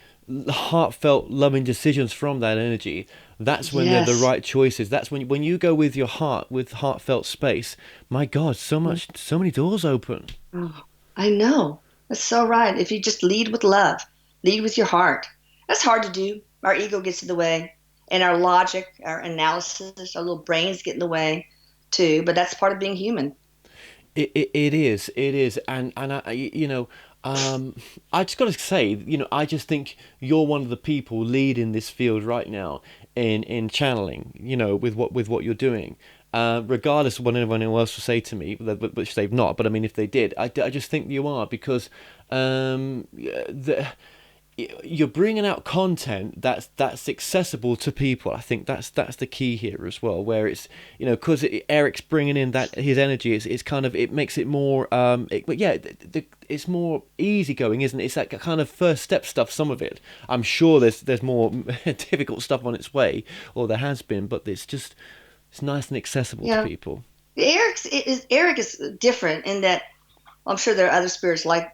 Speaker 1: heartfelt, loving decisions from that energy, that's when they're the
Speaker 2: Yes.
Speaker 1: right choices. That's when you go with your heart, with heartfelt space. My God, so many doors open.
Speaker 2: Oh, I know. That's so right. If you just lead with love, lead with your heart. That's hard to do. Our ego gets in the way, and our logic, our analysis, our little brains get in the way too. But that's part of being human.
Speaker 1: It is, and I just got to say, I just think you're one of the people leading this field right now in channeling, with what you're doing. Regardless of what anyone else will say to me, which they've not, but I mean, if they did, I just think you are because the you're bringing out content that's accessible to people. I think that's the key here as well. Where it's because Eric's bringing in that his energy, it's kind of it makes it more but yeah, it's more easygoing, isn't it? It's that kind of first step stuff. Some of it, I'm sure there's more difficult stuff on its way, or there has been, but it's nice and accessible to
Speaker 2: Yeah.
Speaker 1: people.
Speaker 2: Eric is different in that I'm sure there are other spirits like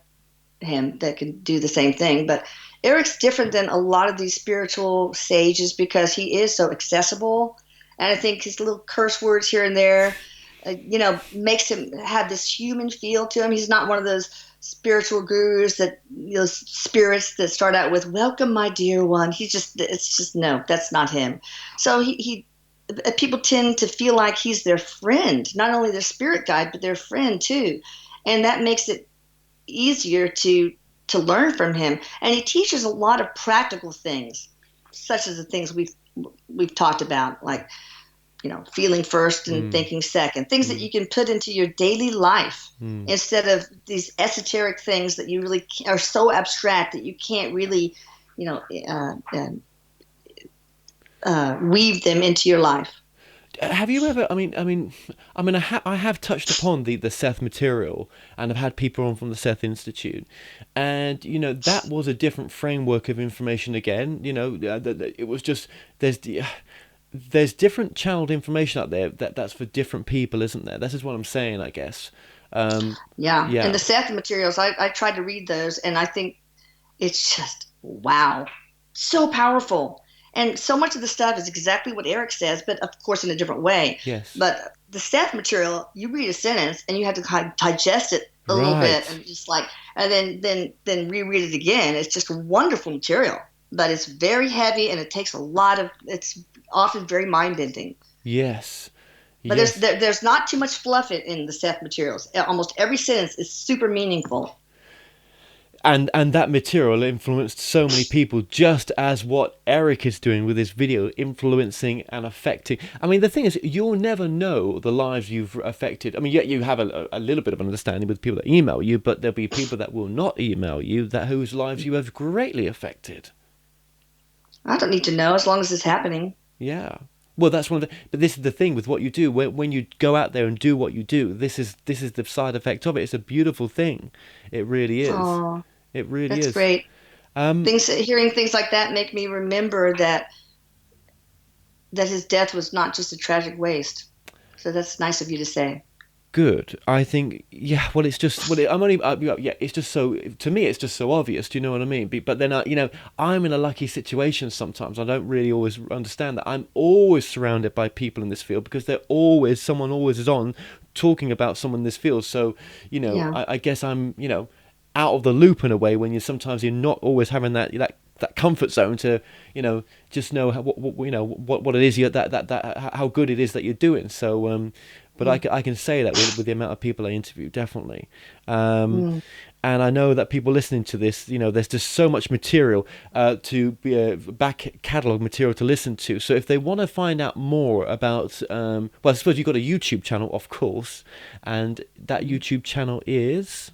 Speaker 2: him that can do the same thing, but Eric's different than a lot of these spiritual sages because he is so accessible, and I think his little curse words here and there, makes him have this human feel to him. He's not one of those spiritual gurus that those spirits that start out with "Welcome, my dear one." It's just no, that's not him. So he people tend to feel like he's their friend, not only their spirit guide, but their friend too, and that makes it easier to learn from him. And he teaches a lot of practical things, such as the things we've talked about, like feeling first and
Speaker 1: Mm,
Speaker 2: thinking second, things that
Speaker 1: mm,
Speaker 2: you can put into your daily life
Speaker 1: mm.
Speaker 2: instead of these esoteric things that you really are so abstract that you can't really you know weave them into your life.
Speaker 1: Have you ever? I have touched upon the Seth material, and I've had people on from the Seth Institute, and that was a different framework of information again. It was just there's different channeled information out there that's for different people, isn't there? This is what I'm saying, I guess.
Speaker 2: Yeah, and
Speaker 1: Yeah.
Speaker 2: the Seth materials, I tried to read those, and I think it's just wow, so powerful. And so much of the stuff is exactly what Eric says, but of course in a different way.
Speaker 1: Yes.
Speaker 2: But the Seth material, you read a sentence and you have to kind of digest it a little bit
Speaker 1: Right.
Speaker 2: and just like, and then reread it again. It's just wonderful material, but it's very heavy and it takes a lot of. It's often very mind bending.
Speaker 1: Yes.
Speaker 2: But
Speaker 1: Yes.
Speaker 2: there's not too much fluff in the Seth materials. Almost every sentence is super meaningful.
Speaker 1: And that material influenced so many people, just as what Eric is doing with this video, influencing and affecting. I mean, the thing is, you'll never know the lives you've affected. I mean, yet you have a little bit of an understanding with people that email you, but there'll be people that will not email you that whose lives you have greatly affected.
Speaker 2: I don't need to know as long as it's happening.
Speaker 1: Yeah. Well, that's one of the. But this is the thing with what you do. When you go out there and do what you do, this is the side effect of it. It's a beautiful thing. It really is.
Speaker 2: Oh,
Speaker 1: It really
Speaker 2: that's
Speaker 1: is.
Speaker 2: great.
Speaker 1: Um,
Speaker 2: Hearing things like that make me remember that his death was not just a tragic waste. So that's nice of you to say.
Speaker 1: Good. I think, yeah. Well, it's just. Well, I'm only. Yeah. It's just so. To me, it's just so obvious. Do you know what I mean? But then, I'm in a lucky situation sometimes. I don't really always understand that. I'm always surrounded by people in this field because someone always is on talking about someone in this field. So,
Speaker 2: Yeah.
Speaker 1: I guess I'm, out of the loop in a way when you're not always having that comfort zone to, just know what it is how good it is that you're doing. So, but
Speaker 2: Mm.
Speaker 1: I can say that with the amount of people I interview, definitely. Um,
Speaker 2: Mm.
Speaker 1: and I know that people listening to this, there's just so much material to be a back catalogue material to listen to. So if they want to find out more about, well, I suppose you've got a YouTube channel, of course, and that YouTube channel is.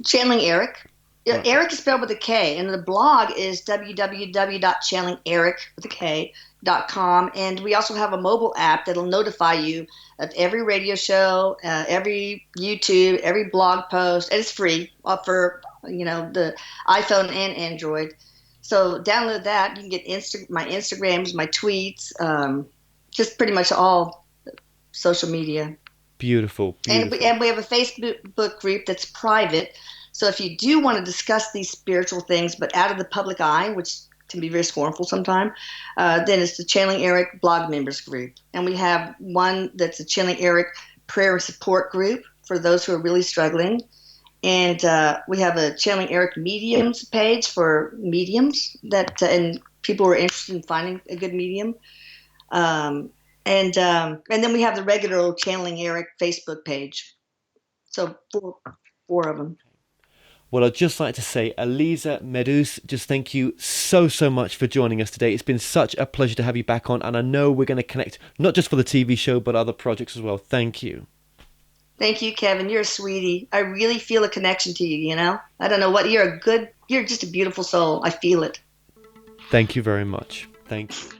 Speaker 2: Channeling Erik. Yeah,
Speaker 1: Right.
Speaker 2: Erik is spelled with a K, and the blog is www.channelingeric.com. And we also have a mobile app that'll notify you of every radio show, every YouTube, every blog post, and it's free for the iPhone and Android. So download that. You can get my Instagrams, my tweets, just pretty much all social media.
Speaker 1: Beautiful,
Speaker 2: And we,
Speaker 1: beautiful.
Speaker 2: and we have a Facebook group that's private. So if you do want to discuss these spiritual things, but out of the public eye, which can be very scornful sometimes, then it's the Channeling Erik blog members group. And we have one that's a Channeling Erik prayer and support group for those who are really struggling. And we have a Channeling Erik mediums page for mediums and people who are interested in finding a good medium. Um, and then we have the regular old Channeling Erik Facebook page. So four of them.
Speaker 1: Well, I'd just like to say, Elisa Medhus, just thank you so, so much for joining us today. It's been such a pleasure to have you back on, and I know we're going to connect not just for the TV show, but other projects as well. Thank you.
Speaker 2: Thank you, Kevin. You're a sweetie. I really feel a connection to you, I don't know what you're just a beautiful soul. I feel it.
Speaker 1: Thank you very much. Thank you.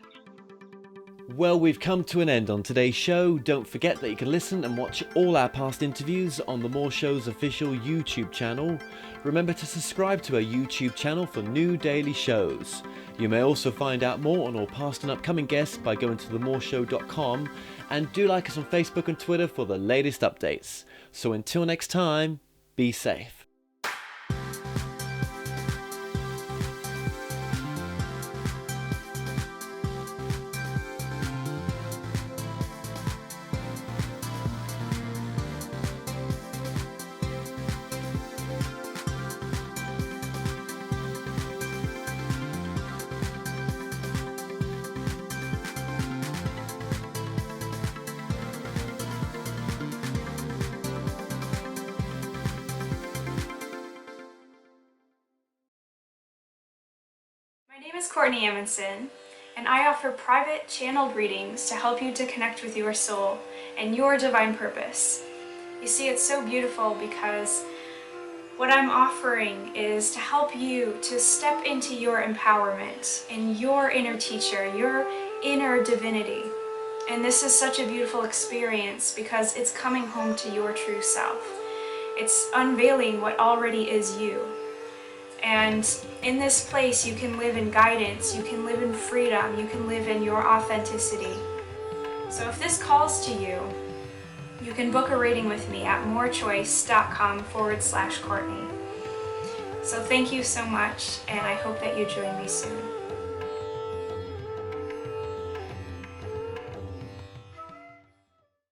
Speaker 1: Well, we've come to an end on today's show. Don't forget that you can listen and watch all our past interviews on the More Show's official YouTube channel. Remember to subscribe to our YouTube channel for new daily shows. You may also find out more on all past and upcoming guests by going to themoreshow.com, and do like us on Facebook and Twitter for the latest updates. So until next time, be safe.
Speaker 3: My name is Courtney Amundsen, and I offer private channeled readings to help you to connect with your soul and your divine purpose. You see, it's so beautiful because what I'm offering is to help you to step into your empowerment and your inner teacher, your inner divinity. And this is such a beautiful experience because it's coming home to your true self. It's unveiling what already is you. And in this place, you can live in guidance, you can live in freedom, you can live in your authenticity. So if this calls to you, you can book a reading with me at morechoice.com/Courtney. So thank you so much, and I hope that you join me soon.